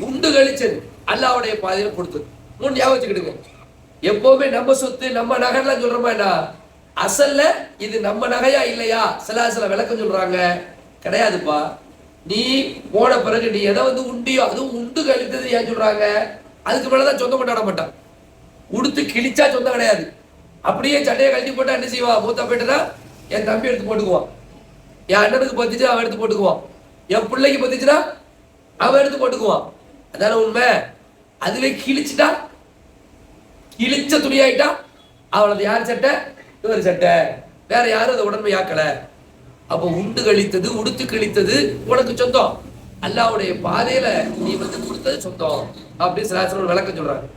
உண்டு கழிச்சது, அல்லாஹ்வுடைய பாதையில கொடுத்தது. மூணு ஞாபகம் வச்சுக்கிடுங்க. எப்பவுமே நம்ம சொத்து நம்ம நகைலாம் சொல்றோமா, அசல்ல இது நம்ம நகையா இல்லையா? சில விளக்கம் சொல்றாங்க, கிடையாதுப்பா. நீ போன பிறகு நீ எதை வந்து உண்டியோ அதுவும் உண்டு கழித்தது ஏன் சொல்றாங்க? அதுக்கு மேலதான் சொந்தம் கொண்டாட மாட்டான். உடுத்து கிழிச்சா சொந்தம் கிடையாது. அப்படியே சட்டையை கழட்டி போட்டா என்ன செய்வா? மூத்தா போயிட்டுனா என் தம்பி எடுத்து போட்டுக்குவான், என் அண்ணனுக்கு பத்திச்சு அவன் எடுத்து போட்டுக்குவான், என் பிள்ளைக்கு பத்திச்சுனா அவன் எடுத்து போட்டுக்குவான். அதான உண்மை. அதுவே கிழிச்சுட்டா, கிழிச்ச துணியாயிட்டா அவளது யார் சட்டை? இவர் சட்டை, வேற யாரும் அதை உடன்மையாக்கல. அப்ப உண்டு கழித்தது உடுத்து கழித்தது உனக்கு சொந்தம், அல்லாஹ்வுடைய பாதையில நீ வந்து கொடுத்தது சொந்தம் அப்படின்னு சராசரம் விளக்கம் சொல்றாங்க.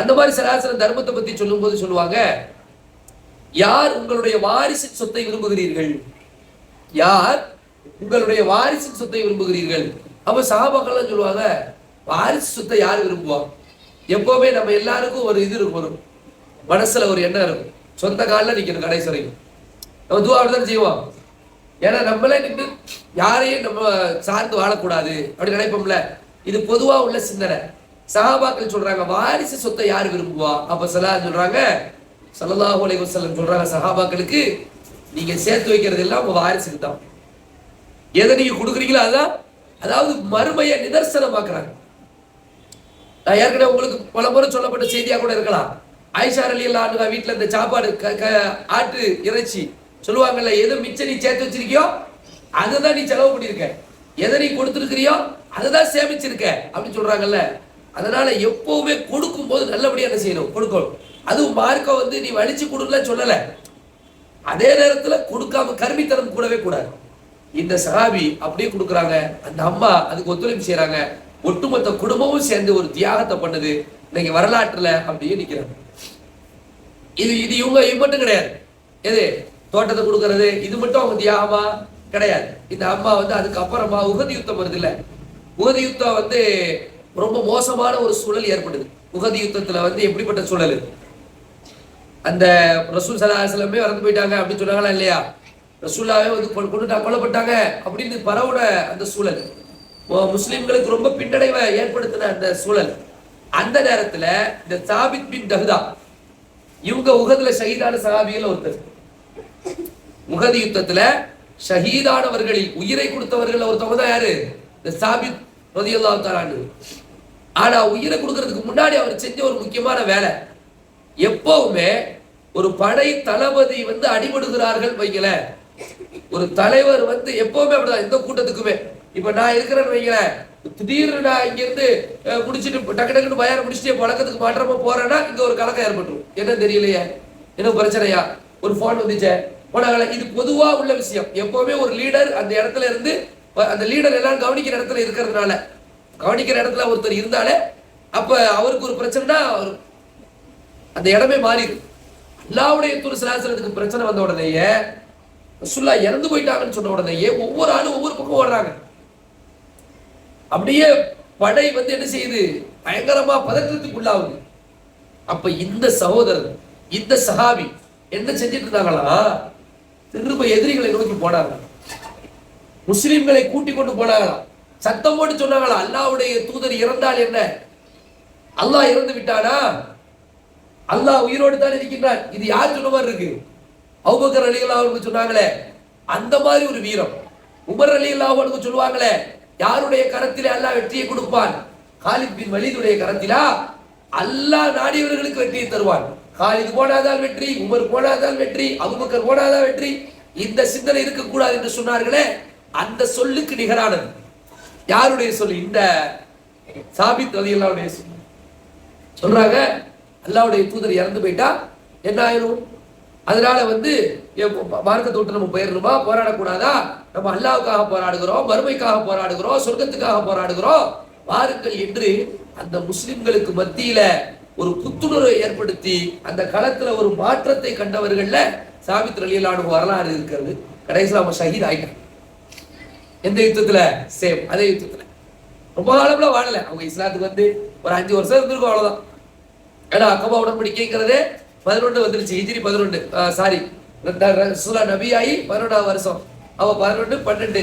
அந்த மாதிரி சராசரம் தர்மத்தை பத்தி சொல்லும் போது சொல்லுவாங்க, யார் உங்களுடைய வாரிசின் சொத்தை விரும்புகிறீர்கள்? யார் உங்களுடைய வாரிசின் சொத்தை விரும்புகிறீர்கள்? அப்ப சஹாபாக்கள்லாம் சொல்லுவாங்க, வாரிசு சொத்தை யார் விரும்புவா? எப்பவுமே நம்ம எல்லாருக்கும் ஒரு இது இருக்கும், மனசுல ஒரு எண்ணம் இருக்கும், சொந்த காலில் நிக்கணும் கடைசி வரைக்கும். நம்ம துவா அப்படிதான் செய்வோம், ஏன்னா நம்மளே நின்று யாரையும் நம்ம சார்ந்து வாழக்கூடாது அப்படி நினைப்போம்ல. இது பொதுவா உள்ள சிந்தனை. சஹாபாக்கள் சொல்றாங்க, வாரிசு சொத்தை யார் விரும்புவா? அப்ப சொல்றாங்க, ஸல்லல்லாஹு அலைஹி வஸல்லம் சொல்றாங்க சஹாபாக்களுக்கு, நீங்க சேர்த்து வைக்கிறது எல்லாம் உங்க வாரிசுக்கு தான். எதை நீங்க கொடுக்குறீங்களோ அதான். அதாவது மறுமையை நிதர்சனமாக்குறாங்க. நான் ஏற்கனவே உங்களுக்கு பல முறை சொல்லப்பட்ட செய்தியா கூட இருக்கலாம். ஆயிஷா ரலியல்லாஹு அன்ஹா வீட்டுல இந்த சாப்பாடு ஆட்டு இறைச்சி சொல்லுவாங்கல்ல, எதை மிச்சம் நீ சேர்த்து வச்சிருக்கியோ அதுதான் நீ செலவு பண்ணிருக்க, எதை நீ கொடுத்துருக்கிறியோ அதுதான் சேமிச்சிருக்க அப்படின்னு சொல்றாங்கல்ல. அதனால எப்பவுமே கொடுக்கும் போது நல்லபடியா என்ன செய்யணும், கொடுக்கணும். அதுவும் மார்க்க வந்து நீ வலிச்சு கொடுக்கல சொல்லல, அதே நேரத்துல கொடுக்காம கருமித்தனம் கூடவே கூடாது. இந்த சஹாபி அப்படியே கொடுக்குறாங்க, அந்த அம்மா அதுக்கு ஒத்துழைப்பு செய்யறாங்க, ஒட்டுமொத்த குடும்பமும் சேர்ந்து ஒரு தியாகத்தை பண்ணுது. இன்னைக்கு வரலாற்றுல அப்படியே நிக்கிறாங்க. இது இவங்க மட்டும் கிடையாது. எது தோட்டத்தை கொடுக்கறது இது மட்டும் அவங்க தியாகமா கிடையாது. இந்த அம்மா வந்து அதுக்கப்புறமா உஹது யுத்தம் வருது இல்ல, உஹது யுத்தம் வந்து ரொம்ப மோசமான ஒரு சூழல் ஏற்படுது. உஹது யுத்தத்துல வந்து எப்படிப்பட்ட சூழல், அந்த ரசூல் ஸல்லல்லாஹு அலைஹி வஸல்லம் இறந்து போயிட்டாங்க அப்படின்னு சொன்னாங்களா இல்லையா, ரசூல்லாவே வந்து கொல்லப்பட்டாங்க அப்படின்னு பரவுன அந்த சூழல், முஸ்லிம்களுக்கு ரொம்ப பின்னடைவை ஏற்படுத்தின அந்த சூழல். அந்த நேரத்துல இந்த சாபித் பின் தஹ்தா இவங்க உஹதுல ஷஹீதான சஹாபிகள் ஒருத்தர். உஹது யுத்தத்துல ஷஹீதானவர்களில் உயிரை கொடுத்தவர்கள் ஒருத்தவங்க தான் யாரு, இந்த சாபித் ரலியல்லாஹு தஆலா அன்ஹு. ஆனா உயிரை கொடுக்கறதுக்கு முன்னாடி அவர் செஞ்ச ஒரு முக்கியமான வேலை, எப்பவுமே ஒரு படை தளபதி வந்து அடிபடுகிறார்கள் வைக்கல, ஒரு தலைவர் வந்து எப்பவுமே அப்படிதான் எந்த கூட்டத்துக்குமே. இப்ப நான் இருக்கிறேன்னு வைங்களேன், திடீர்னு நான் இங்க இருந்து முடிச்சுட்டு டக்கு டக்குன்னு பயணம் முடிச்சுட்டு பழக்கத்துக்கு மாற்றமா போறேன்னா இங்க ஒரு கலக்கம் ஏற்பட்டுரும். என்ன தெரியலையே, என்ன பிரச்சனையா, ஒரு போன் வந்துச்சே போனாங்களே. இது பொதுவா உள்ள விஷயம். எப்பவுமே ஒரு லீடர் அந்த இடத்துல இருந்து, அந்த லீடர் எல்லாரும் கவனிக்கிற இடத்துல இருக்கிறதுனால, கவனிக்கிற இடத்துல ஒருத்தர் இருந்தாலே அப்ப அவருக்கு ஒரு பிரச்சனைனா அந்த இடமே மாறிடும். அல்லாஹ்வுடைய தூதர் ஸல்லல்லாஹு அலைஹி வஸல்லத்துக்கு பிரச்சனை வந்த உடனேயே, ரசூலுல்லாஹ் இறந்து போயிட்டாங்கன்னு சொன்ன உடனேயே ஒவ்வொரு ஆளும் ஒவ்வொரு பக்கம் ஓடுறாங்க. அப்படியே படை வந்து என்ன செய்யுது, பயங்கரமா பதற்றத்துக்குள்ளாகுது. அப்ப இந்த சகோதரர், இந்த சஹாபி என்ன செஞ்சிட்டு இருந்தாங்களா, திரும்ப எதிரிகளை நோக்கி போனாங்க, முஸ்லிம்களை கூட்டி கொண்டு போனாங்களாம். சத்தம் போட்டு சொன்னாங்களா, அல்லாஹ்வுடைய தூதர் இறந்தால் என்ன, அல்லாஹ் இறந்து விட்டானா, அல்லாஹ் உயிரோடு தான் இருக்கின்றான். இது யார் சொன்ன மாதிரி இருக்கு, அபூபக்கர் ரலியல்லாஹு அன்ஹு சொன்னாங்களே அந்த மாதிரி ஒரு வீரம். உமர் ரலியல்லாஹு அன்ஹு சொல்லுவாங்களே, யாருடைய கரத்திலே அல்லாஹ் வெற்றியை கொடுப்பான், காலித் பின் வலீதுடைய கரத்திலா அல்லாஹ் நாடியவர்களுக்கு வெற்றியை தருவான். காலித் போனாதான் வெற்றி, உமர் போனாதான் வெற்றி, அபூபக்கர் போனாதான் வெற்றி. இந்த சிந்தனை இருக்கக்கூடாது என்று சொன்னார்களே, அந்த சொல்லுக்கு நிகரானது யாருடைய சொல்லு, இந்த சாபித் ரலியல்லாஹு அன்ஹு சொல்றாங்க, அல்லாஹ்வுடைய தூதர் இறந்து போயிட்டா என்ன ஆயிரும், அதனால வந்து மார்க்கத்தை விட்டு நம்ம போயிடணுமா, போராடக்கூடாதா, நம்ம அல்லாஹ்வுக்காக போராடுகிறோம், வறுமைக்காக போராடுகிறோம், சொர்க்கத்துக்காக போராடுகிறோம், வாருங்கள் என்று அந்த முஸ்லிம்களுக்கு மத்தியில ஒரு புத்துணர்வை ஏற்படுத்தி அந்த களத்துல ஒரு மாற்றத்தை கண்டவர்கள்ல சாபித் ரலியல்லாஹு அன்ஹு வரலாறு இருக்கிறது. கடைசியில் அவங்க ஷஹீத் ஆயிட்டாங்க. எந்த யுத்தத்துல, சேம் அதே யுத்தத்துல. ரொம்ப காலம்ல வாழல அவங்க, இஸ்லாத்துக்கு வந்து ஒரு 5 வருஷம் இருந்திருக்கும் அவ்வளவுதான். ஏன்னா அக்கபா உடன்படிக்கைங்கிறதே 11 வந்துருச்சு, ஹிஜ்ரி 11, சாரி ரசூலுல்லாஹ் நபியாயி 11ஆம் வருஷம், அவ 11 12.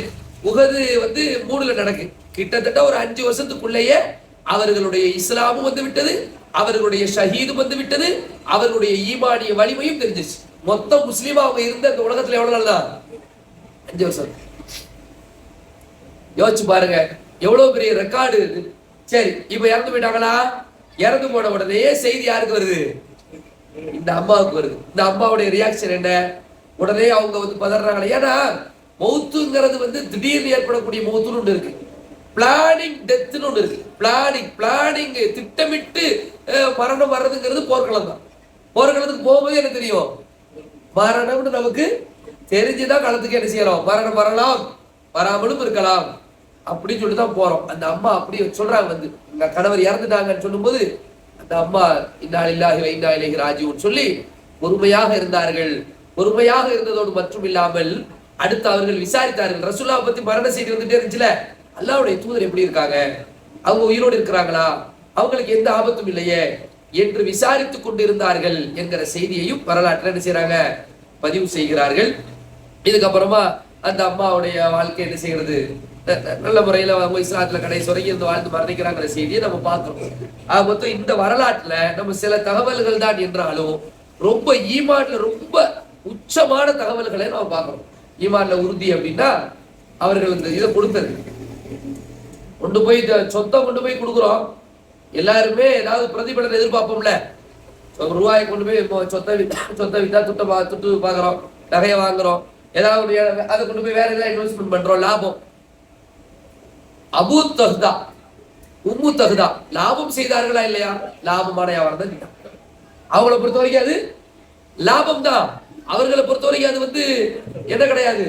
உஹது வந்து 3ல நடக்கு. கிட்டத்தட்ட ஒரு 5 வருஷத்துக்குள்ளேயே அவர்களுடைய இஸ்லாமும் வந்து விட்டது, அவர்களுடைய ஷஹீதும் வந்து விட்டது, அவர்களுடைய ஈமானிய வலிமையும் தெரிஞ்சிருச்சு. மொத்தம் முஸ்லீமா அவங்க இருந்த இந்த உலகத்துல எவ்வளவு நாள் தான், 5 வருஷம். யோசிச்சு பாருங்க எவ்வளவு பெரிய ரெக்கார்டு. சரி, இப்ப இறந்து போயிட்டாங்களா, இறந்து போன உடனே செய்தி யாருக்கு வருது, இந்த அம்மாவுக்கு வருது. இந்த அம்மாவுடைய ரியாக்ஷன் என்ன, உடனே அவங்க வந்து பதறாங்களே. ஏன்னா மௌத்துங்கிறது வந்து திடீர்னு ஏற்படக்கூடிய மௌத்துன்னு ஒன்று இருக்கு, பிளானிங் டெத்னு ஒன்று இருக்கு. பிளானிங் திட்டமிட்டு மரணம் வர்றதுங்கிறது போர்க்களம் தான். போர்க்களத்துக்கு போகும்போது என்ன தெரியும், மரணம்னு நமக்கு தெரிஞ்சுதான் களத்துக்கு என்ன செய்யறோம், மரணம் வரலாம் வராமலும் இருக்கலாம் அப்படின்னு சொல்லிட்டு தான் போறோம். அந்த அம்மா அப்படி சொல்றாங்க, வந்து எங்க கணவர் இறந்துட்டாங்கன்னு சொல்லும் போது அந்த அம்மா இன்னா லில்லாஹி வ இன்னா இலைஹி ராஜிஊன் சொல்லி பொறுமையாக இருந்தார்கள். பொறுமையாக இருந்ததோடு மட்டும் இல்லாமல் அடுத்து அவர்கள் விசாரித்தார்கள். ரசூலுல்லாஹ் பத்தி மரண செய்தி வந்துட்டே இருந்துச்சுல, அல்லாஹ்வுடைய தூதர் எப்படி இருக்காங்க, அவங்க உயிரோடு இருக்கிறாங்களா, அவங்களுக்கு எந்த ஆபத்தும் இல்லையே என்று விசாரித்துக் கொண்டிருந்தார்கள் என்கிற செய்தியையும் வரலாற்றில் என்ன செய்யறாங்க, பதிவு செய்கிறார்கள். இதுக்கப்புறமா அந்த அம்மாவுடைய வாழ்க்கை என்ன செய்கிறது, நல்ல முறையில அவங்க இஸ்லாத்துல கடைசி வரைக்கும் இந்த வாழ்ந்து மரணிக்கிறாங்கிற செய்தியை நம்ம பார்க்கிறோம். ஆக மொத்தம் இந்த வரலாற்றுல நம்ம சில தகவல்கள் தான் என்றாலும் ரொம்ப ஈமான்ல ரொம்ப உச்சமான தகவல்களை நம்ம பார்க்கிறோம். ஈமான்ல உறுதி அப்படின்னா அவர்கள் இந்த இதை கொடுத்தது கொண்டு போய் சொத்தை கொண்டு போய் கொடுக்குறோம். எல்லாருமே ஏதாவது பிரதிபலனை எதிர்பார்ப்போம்ல. ரூபாயை கொண்டு போய் சொத்தை வித்தா துட்டு பார்க்குறோம், நகையை வாங்குறோம், ஏதாவது அதை கொண்டு போய் வேற ஏதாவது இன்வெஸ்ட்மெண்ட் பண்றோம், லாபம். அபூ தஹ்தா உம்மு தஹ்தா லாபம் செய்தார்களா இல்லையா? லாபமான வியாபாரம் தான். அவங்கள பொறுத்த வரைக்கும் அது லாபம் தான். அவர்களை பொறுத்த வரைக்கும் அது வந்து என்ன கிடையாது,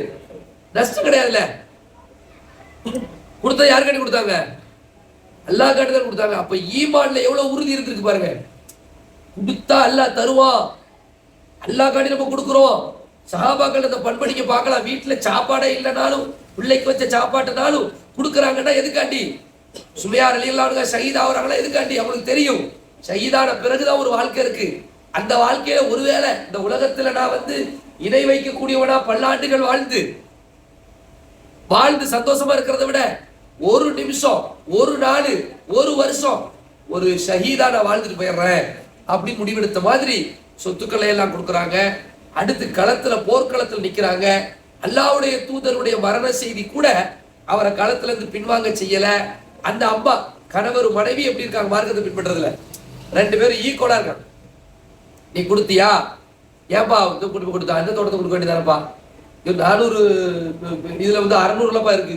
நஷ்டம் கிடையாதுல்ல. கொடுத்தா யாரு காட்டி கொடுத்தாங்க? அல்லாஹ் காட்டி தான் கொடுத்தாங்க. அப்ப ஈமான்ல எவ்வளவு உறுதி இருக்கு பாருங்க. கொடுத்தா அல்லாஹ் தருவான், அல்லாஹ் காட்டி நம்ம கொடுக்குறோம். சஹாபாக்கள் அந்த பண்படிக்க பார்க்கலாம். வீட்டுல சாப்பாடே இல்லைனாலும் பிள்ளைக்கு வச்ச சாப்பாட்டுனாலும் கொடுக்குறாங்கன்னா எதுக்காண்டி? சுமையார் ரலியல்லாஹு ஷஹீத் ஆகுறாங்களா எதுக்காண்டி? அவங்களுக்கு தெரியும் ஷஹீதான பிறகுதான் ஒரு வாழ்க்கை இருக்கு. அந்த வாழ்க்கையில ஒருவேளை இந்த உலகத்துல நான் வந்து இணை வைக்கக்கூடியவனா பல்லாண்டுகள் வாழ்ந்து சந்தோஷமா இருக்கிறத விட ஒரு நிமிஷம், ஒரு நாள், ஒரு வருஷம் ஒரு ஷஹீதா நான் வாழ்ந்துட்டு போயிடுறேன் அப்படி முடிவெடுத்த மாதிரி சொத்துக்களை எல்லாம் கொடுக்குறாங்க. அடுத்து களத்துல போர்க்களத்தில் நிக்கிறாங்க. அல்லாஹ்வுடைய தூதருடைய மரண செய்தி கூட அவரை களத்துல இருந்து பின்வாங்க செய்யல. அந்த அம்மா கணவர் மனைவி எப்படி இருக்காங்க மார்க்கத்தை பின்பற்றதுல, ரெண்டு பேரும் ஈக்குவலா இருக்காங்க. நீ கொடுத்தியா, ஏன்பா கொடுத்தா அந்த தோட்டத்தை கொடுக்க வேண்டியதானப்பா, 400 இதுல வந்து 600 இருக்கு,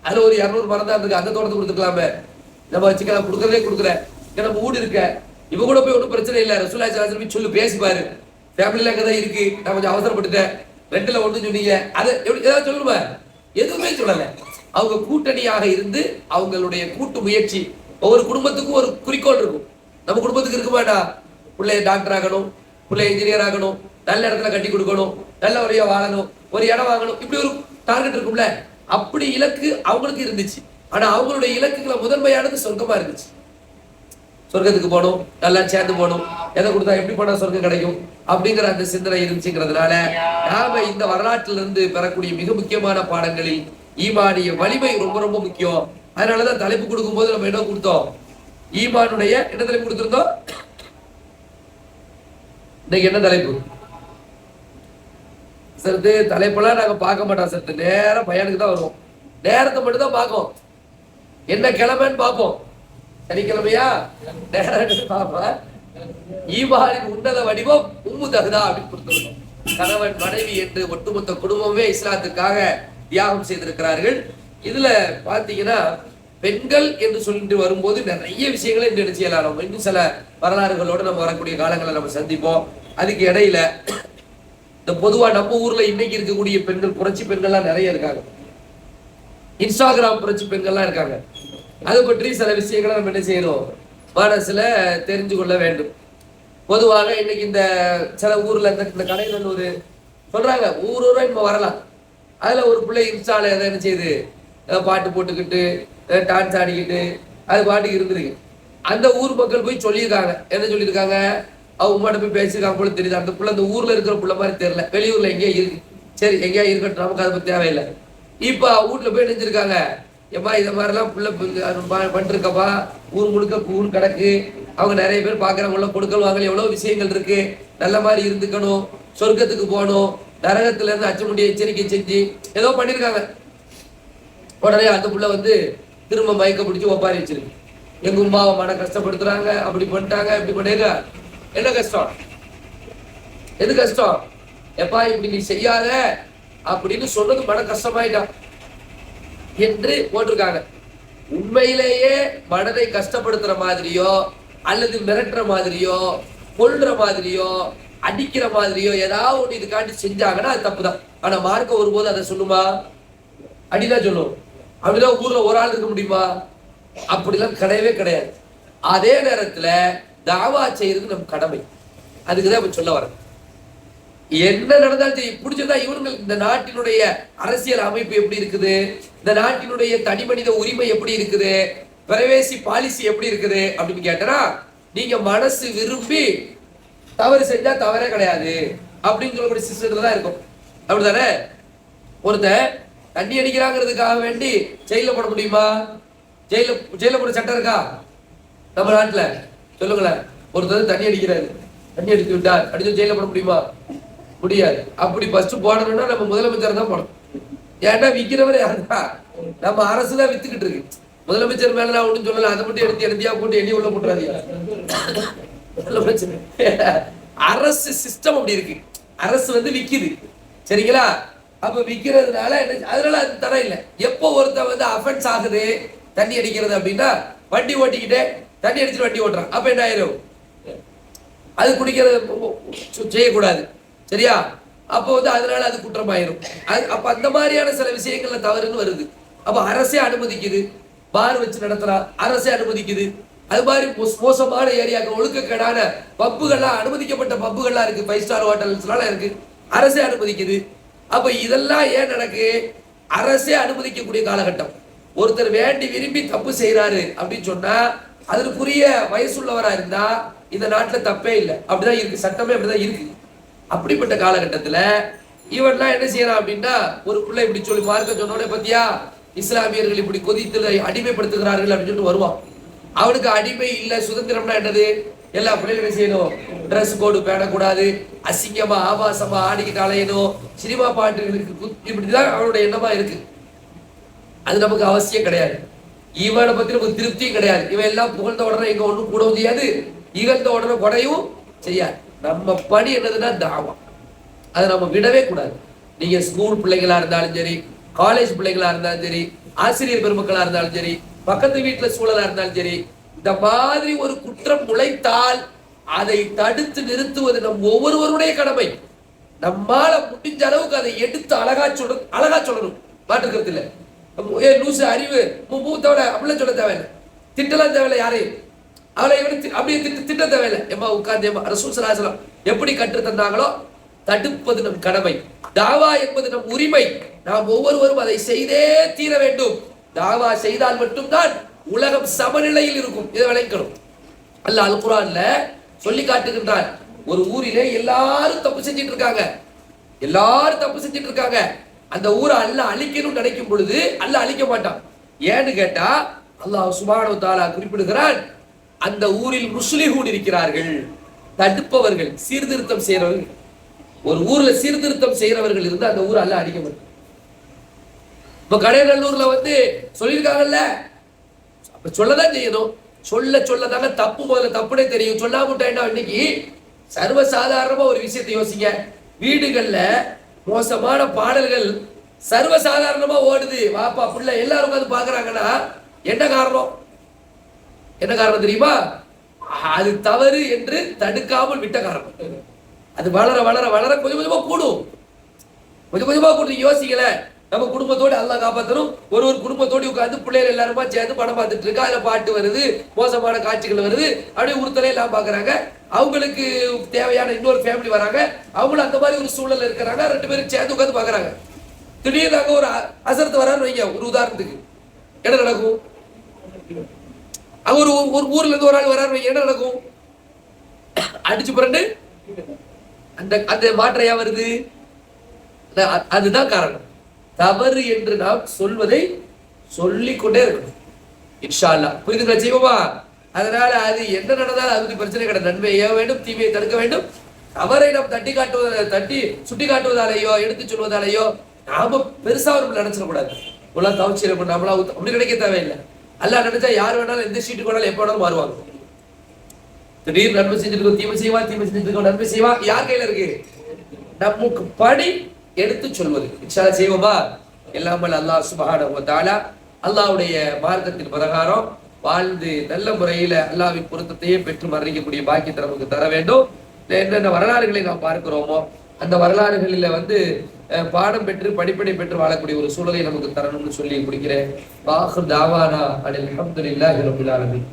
அதுல ஒரு 200 மரம் தான் இருக்கு, அந்த தோட்டத்தை கொடுத்துக்கலாமே, நம்ம வச்சுக்கலாம், கொடுக்கறதே கொடுக்குற, நம்ம ஊடு இருக்க, இவ கூட போய் ஒன்றும் பிரச்சனை இல்லை, ரசூலுல்லாஹி ஸல்லல்லாஹு அலைஹி வஸல்லம் சொல்லு, பேசிப்பாரு, ஃபேமிலியில அங்கதான் இருக்கு, நான் கொஞ்சம் அவசரப்பட்டுட்டேன், 2ல 1 சொன்னீங்க, அதை ஏதாவது சொல்லுமா? எதுவுமே சொல்லல. அவங்க கூட்டணியாக இருந்து அவங்களுடைய கூட்டு முயற்சி. ஒவ்வொரு குடும்பத்துக்கும் ஒரு குறிக்கோள் இருக்கும். நம்ம குடும்பத்துக்கு இருக்க மாட்டா, பிள்ளைய டாக்டர் ஆகணும், பிள்ளை இன்ஜினியர் ஆகணும், நல்ல இடத்துல கட்டி கொடுக்கணும், நல்ல முறையா வாழணும், ஒரு இடம் வாங்கணும், இப்படி ஒரு டார்கெட் இருக்கும்ல. அப்படி இலக்கு அவங்களுக்கு இருந்துச்சு. ஆனா அவங்களுடைய இலக்குகளை முதன்மையானது சொர்க்கமா இருந்துச்சு. சொர்க்கத்துக்கு போகணும், நல்லா சேர்ந்து போகணும், எதை கொடுத்தா எப்படி போனா சொர்க்கம் கிடைக்கும் அப்படிங்கிற அந்த சிந்தனை இருந்துச்சுங்கிறதுனால நாம இந்த வரலாற்றில இருந்து பெறக்கூடிய மிக முக்கியமான பாடங்களில் ஈமானிய வலிமை ரொம்ப ரொம்ப முக்கியம். அதனாலதான் தலைப்பு கொடுக்கும் போது நம்ம என்ன கொடுத்தோம்? ஈமானுடைய என்ன தலைப்பு கொடுத்திருந்தோம்? இன்னைக்கு என்ன தலைப்பு? சரி, தலைப்பெல்லாம் நாங்க பார்க்க மாட்டோம். சரி, நேரம் பையனுக்கு தான் வருவோம். நேரத்தை மட்டும் தான் பார்ப்போம். என்ன கிழமைன்னு பார்ப்போம். சனிக்கிழமையா நேரம் பார்ப்போம். ஈமானின் உன்னத வடிவம் உம்மு தஹ்தா அப்படின்னு கொடுத்திருக்கோம். கணவன் மனைவி என்று ஒட்டுமொத்த குடும்பமே இஸ்லாத்துக்காக தியாகம் செய்திருக்கிறார்கள். இதுல பாத்தீங்கன்னா பெண்கள் என்று சொல்லிட்டு வரும்போது நிறைய விஷயங்களை இன்று செய்யலாம். நம்ம இன்னும் சில வரலாறுகளோடு நம்ம வரக்கூடிய காலங்களை நம்ம சந்திப்போம். அதுக்கு இடையில இந்த பொதுவா நம்ம ஊர்ல இன்னைக்கு இருக்கக்கூடிய பெண்கள், புரட்சி பெண்கள்லாம் நிறைய இருக்காங்க. இன்ஸ்டாகிராம் புரட்சி பெண்கள்லாம் இருக்காங்க. அது பற்றி சில விஷயங்களை நம்ம என்ன செய்யணும், மனசுல தெரிஞ்சு கொள்ள வேண்டும். பொதுவாக இன்னைக்கு இந்த சில ஊர்ல இந்த கடைகள் ஒரு சொல்றாங்க, ஊரூரா நம்ம வரலாம். அதுல ஒரு பிள்ளை இன்ஸ்டால எதை என்ன செய்யுது, பாட்டு போட்டுக்கிட்டு டான்ஸ் ஆடிக்கிட்டு அது பாட்டுக்கு இருந்திருக்கு. அந்த ஊர் மக்கள் போய் சொல்லியிருக்காங்க. என்ன சொல்லியிருக்காங்க? அவங்க உமாட்ட போய் பேசியிருக்காங்க போல தெரியுது. அந்த பிள்ளை அந்த ஊர்ல இருக்கிற பிள்ளை மாதிரி தெரியல, வெளியூர்ல எங்கேயா இருக்கு. சரி, எங்கேயா இருக்கட்டும், நமக்கு அதை பத்தி தேவையில்லை. இப்ப வீட்டுல போய் நினைச்சிருக்காங்க, ஏப்பா இதை மாதிரிலாம் பிள்ளை பண்ணிருக்கப்பா, ஊர் முழுக்க ஊர் கிடக்கு, அவங்க நிறைய பேர் பாக்குறவங்கள கொடுக்கல் வாங்கல, எவ்வளவு விஷயங்கள் இருக்கு, நல்ல மாதிரி இருந்துக்கணும், சொர்க்கத்துக்கு போகணும், நரகத்துல இருந்து அச்சமுடிய எச்சரிக்கை செஞ்சு ஏதோ பண்ணிருக்காங்க. உடனே அந்த புள்ள வந்து திரும்ப மயக்க பிடிச்சி ஒப்பாரி வச்சிருக்கு. எங்க உமாவை மன கஷ்டப்படுத்துறாங்க, அப்படி பண்ணிட்டாங்க, இப்படி பண்ணிருக்க. என்ன கஷ்டம்? எது கஷ்டம்? எப்பா இப்படி நீ செய்யாத அப்படின்னு சொன்னது மன கஷ்டமாயிட்டான் என்று போட்டிருக்காங்க. உண்மையிலேயே மனதை கஷ்டப்படுத்துற மாதிரியோ அல்லது மிரட்டுற மாதிரியோ கொல்ற மாதிரியோ அடிக்கிற மாதிரியோ ஏதாவது ஒன்று இதுக்காண்டி செஞ்சாங்கன்னா அது தப்புதான். ஆனா மார்க்க ஒருபோது அதை சொல்லுமா? அடிதான் சொல்லும். அப்படிதான் ஊர்ல ஒரு ஆள் இருக்க முடியுமா? அப்படிலாம் கிடையவே கிடையாது. அதே நேரத்துல தாவா செய்யறது நம் கடமை. அதுக்குதான் சொல்ல வர, என்ன நடந்தாலும் சரி, பிடிச்சதா இவங்க இந்த நாட்டினுடைய அரசியல் அமைப்பு எப்படி இருக்குது, இந்த நாட்டினுடைய தனி மனித உரிமை எப்படி இருக்குது, பிரைவேசி பாலிசி எப்படி இருக்குது அப்படின்னு கேட்டா, நீங்க மனசு விரும்பி தவறு செஞ்சா தவறே கிடையாது அப்படின்னு சொல்லக்கூடிய சிஸ்டத்துல தான் இருக்கும். அப்படித்தானே? ஒருத்தன் தண்ணி அடிக்கிறாங்கிறதுக்காக வேண்டி ஜெயில போட முடியுமா? ஜெயில போட சட்டம் இருக்கா நம்ம நாட்டுல? சொல்லுங்களேன். ஒருத்தர் தண்ணி அடிக்கிறாரு, தண்ணி அடித்து விட்டார், அடிச்சு ஜெயில போட முடியுமா? முடியாது. அப்படி ஃபர்ஸ்ட் போடணும்னா நம்ம முதலமைச்சர் தான் போடணும். ஏன்னா விற்கிறவரே அதுதான், நம்ம அரசு தான் வித்துக்கிட்டு இருக்கு. முதலமைச்சர் மேல நான் ஒண்ணும் சொல்லல, அதை மட்டும் எடுத்தியா போட்டு எண்ணி உள்ள போட்டுறாதீங்க. அரசு சிஸ்டம் அப்படி இருக்கு, அரசு வந்து விக்குது. சரிங்களா? அப்ப விக்கிறதுனால அதனால அது தடை இல்லை. எப்போ ஒருத்தர் வந்து அஃபென்ஸ் ஆகுது தண்ணி அடிக்கிறது அப்படின்னா, வண்டி ஓட்டிக்கிட்டே தண்ணி அடிச்சுட்டு வண்டி ஓட்டுறான், அப்ப என்ன ஆயிரும்? அது குடிக்கிறது செய்யக்கூடாது. சரியா? அப்போ வந்து அதனால அது குற்றமாயிரும். அப்ப அந்த மாதிரியான சில விஷயங்கள்ல தவறுன்னு வருது. அப்ப அரசே அனுமதிக்குது, பார் வச்சு நடத்துறா, அரசே அனுமதிக்குது. அது மாதிரி மோசமான ஏரியாக்கள், ஒழுக்கக்கேடான பப்புகள்லாம், அனுமதிக்கப்பட்ட பப்புகள்லாம் இருக்கு, 5 ஸ்டார் ஹோட்டல்ஸ்லாம் இருக்கு, அரசே அனுமதிக்குது. அப்ப இதெல்லாம் ஏன் நடக்கு? அரசே அனுமதிக்கக்கூடிய காலகட்டம். ஒருத்தர் வேண்டி விரும்பி தப்பு செய்யறாரு அப்படின்னு சொன்னா, அதற்குரிய வயசுள்ளவரா இருந்தா இந்த நாட்டுல தப்பே இல்லை. அப்படிதான் இருக்கு, சட்டமே அப்படிதான் இருக்கு. அப்படிப்பட்ட காலகட்டத்துல இவன்லாம் என்ன செய்யறான் அப்படின்னா, ஒரு பிள்ளை இப்படி சொல்லி மார்க்க சொன்னோட பத்தியா இஸ்லாமியர்கள் இப்படி கொதித்துல அடிமைப்படுத்துகிறார்கள் அப்படின்னு சொல்லிட்டு வருவான். அவனுக்கு அடிமை இல்ல, சுதந்திரம்னா என்னது? எல்லா பிள்ளைகளும் என்ன செய்யணும்? ட்ரெஸ் கோடு பேணக்கூடாது, அசிங்கமா ஆபாசமா ஆடிக்கு காலையணும், சினிமா பாட்டுகளுக்கு, இப்படிதான் அவனுடைய எண்ணமா இருக்கு. அது நமக்கு அவசியம் கிடையாது. இவனை பத்தி நமக்கு திருப்தியும் கிடையாது. இவன் எல்லாம் புகழ்ந்த உடனே இங்க ஒண்ணும் கூடவும் செய்யாது, இகழ்ந்த உடனே குறையும் செய்யாது. நம்ம பணி என்னதுன்னா தாவா. அதை நம்ம விடவே கூடாது. நீங்க ஸ்கூல் பிள்ளைகளா இருந்தாலும் சரி, காலேஜ் பிள்ளைகளா இருந்தாலும் சரி, ஆசிரியர் பெருமக்களா இருந்தாலும் சரி, பக்கத்து வீட்டுல சூழலா இருந்தாலும் சரி, இந்த மாதிரி ஒரு குற்றம் முளைத்தால் அதை தடுத்து நிறுத்துவது நம் ஒவ்வொருவருடைய கடமை. நம்மால முடிஞ்ச அளவுக்கு அதை எடுத்து அழகா சொல்லணும். மாற்றுக்கிறது இல்லை. லூசு அறிவு மூத்தவளை அப்படிலாம் சொல்ல தேவையில்லை, திட்டலாம் தேவையில்லை யாரையும். அவளை அப்படியே திட்ட தேவையில்லை. எம்மா உட்கார்ந்து ரசூல் ஸல்லல்லாஹு அலைஹி வஸல்லம் எப்படி கற்று தந்தாங்களோ தடுப்பது நம் கடமை. தாவா என்பது நம் உரிமை. நாம் ஒவ்வொருவரும் அதை செய்தே தீர வேண்டும். தாவா செய்தால் மட்டும்தான் உலகம் சமநிலையில் இருக்கும். இதை விளக்கணும். அல்லாஹ் அல் குர்ஆன்ல சொல்லி காட்டுகின்றான். ஒரு ஊரிலே எல்லாரும் தப்பு செஞ்சிட்டு இருக்காங்க. அந்த ஊரை அல்லாஹ் அழிக்கணும்னு நினைக்கும் பொழுது அல்லாஹ் அழிக்க மாட்டான். ஏன்னு கேட்டா, அல்லாஹ் சுப்ஹானஹு வ தஆலா குறிப்பிடுகிறான், அந்த ஊரில் முஸ்லிஹூன் இருக்கிறார்கள், தடுப்பவர்கள், சீர்திருத்தம் செய்யறவர்கள். ஒரு ஊர்ல சீர்திருத்தம் செய்யறவர்கள் இருந்து அந்த ஊர் அல்லாஹ் அழிக்க மாட்டான். இப்ப கடையநல்லூர்ல வந்து சொல்லியிருக்காங்கல்ல, அப்ப சொல்லதான் செய்யணும். சொல்லதாங்க தப்பு, முதல்ல தப்புனே தெரியும். சொல்லாமட்டா இன்னைக்கு சர்வசாதாரணமா ஒரு விஷயத்தை யோசிங்க. வீடுகள்ல மோசமான பாடல்கள் சர்வசாதாரணமா ஓடுது, வாப்பா புள்ள எல்லாரும் உட்காந்து பாக்குறாங்கன்னா என்ன காரணம் தெரியுமா? அது தவறு என்று தடுக்காமல் விட்ட காரணம். அது வளர கொஞ்சம் கொஞ்சமா கூடும். யோசிக்கல, நம்ம குடும்பத்தோடு அல்லாஹ் காப்பாற்றணும். ஒரு குடும்பத்தோடு உட்காந்து பிள்ளைகள் எல்லாருமா சேர்ந்து படம் பார்த்துட்டு இருக்கா, அதுல பாட்டு வருது, மோசமான காட்சிகள் வருது, அப்படியே உறுத்தலே எல்லாம் பாக்குறாங்க. அவங்களுக்கு தேவையான இன்னொரு ஃபேமிலி வராங்க, அவங்களும் அந்த மாதிரி ஒரு சூழல் இருக்கிறாங்க, 2 பேரும் சேர்ந்து உட்காந்து பாக்குறாங்க. திடீர்னு அங்க ஒரு அசரத்து வரான்னு வைங்க, ஒரு உதாரணத்துக்கு என்ன நடக்கும்? அவர் ஒரு ஊர்ல இருந்து ஒரு ஆள் வராரு, என்ன நடக்கும்? அடிச்சு புரண்டு அந்த மாற்றையா வருது. அதுதான் காரணம். தவறு என்று நாம் சொல்வதை சொல்லிக்கொண்டே இருக்கணும். இன்ஷா அல்லாஹ் புரிந்துங்களா? செய்வோமா? அதனால அது என்ன நடந்தாலும் அதுக்கு பிரச்சனை கிடையாது. நன்மை ஏவ வேண்டும், தீமையை தடுக்க வேண்டும். தவறை நாம் தட்டி சுட்டி காட்டுவதாலேயோ எடுத்து சொல்வதாலேயோ நாம பெருசா ஒரு நினைச்சிடக்கூடாது. இவ்வளவு தவச்சிட நம்மளா அப்படி நினைக்க தேவையில்லை. அல்லாஹ் நினைச்சா யார் வேணாலும் எந்த சீட்டுக்கு வேணாலும் எப்ப வேணாலும் மாறுவாங்க. திடீர்னு நன்மை செஞ்சுட்டு தீமை செஞ்சுட்டு நன்மை செய்வான். யார் கையில இருக்கு? நமக்கு பணி எடுத்து சொல்வது. இன்ஷா அல்லாஹ் செய்வோமா? எல்லாம் அல்லாஹ் சுப்ஹானஹு வ தஆலா அல்லாஹ்வுடைய மார்க்கத்தின் பிரகாரம் வாழ்ந்து நல்ல முறையில அல்லாஹ்வின் பொருத்தத்தையே பெற்று மரணிக்கக்கூடிய பாக்கியத்தை நமக்கு தர வேண்டும். என்னென்ன வரலாறுகளை நாம் பார்க்கிறோமோ அந்த வரலாறுகளில வந்து பாடம் பெற்று படிப்பனை பெற்று வாழக்கூடிய ஒரு சூழலை நமக்கு தரணும்னு சொல்லி முடிக்கிறேன். வாஹிர் தாவானா அல்ஹம்துலில்லாஹி ரப்பில் ஆலமீன்.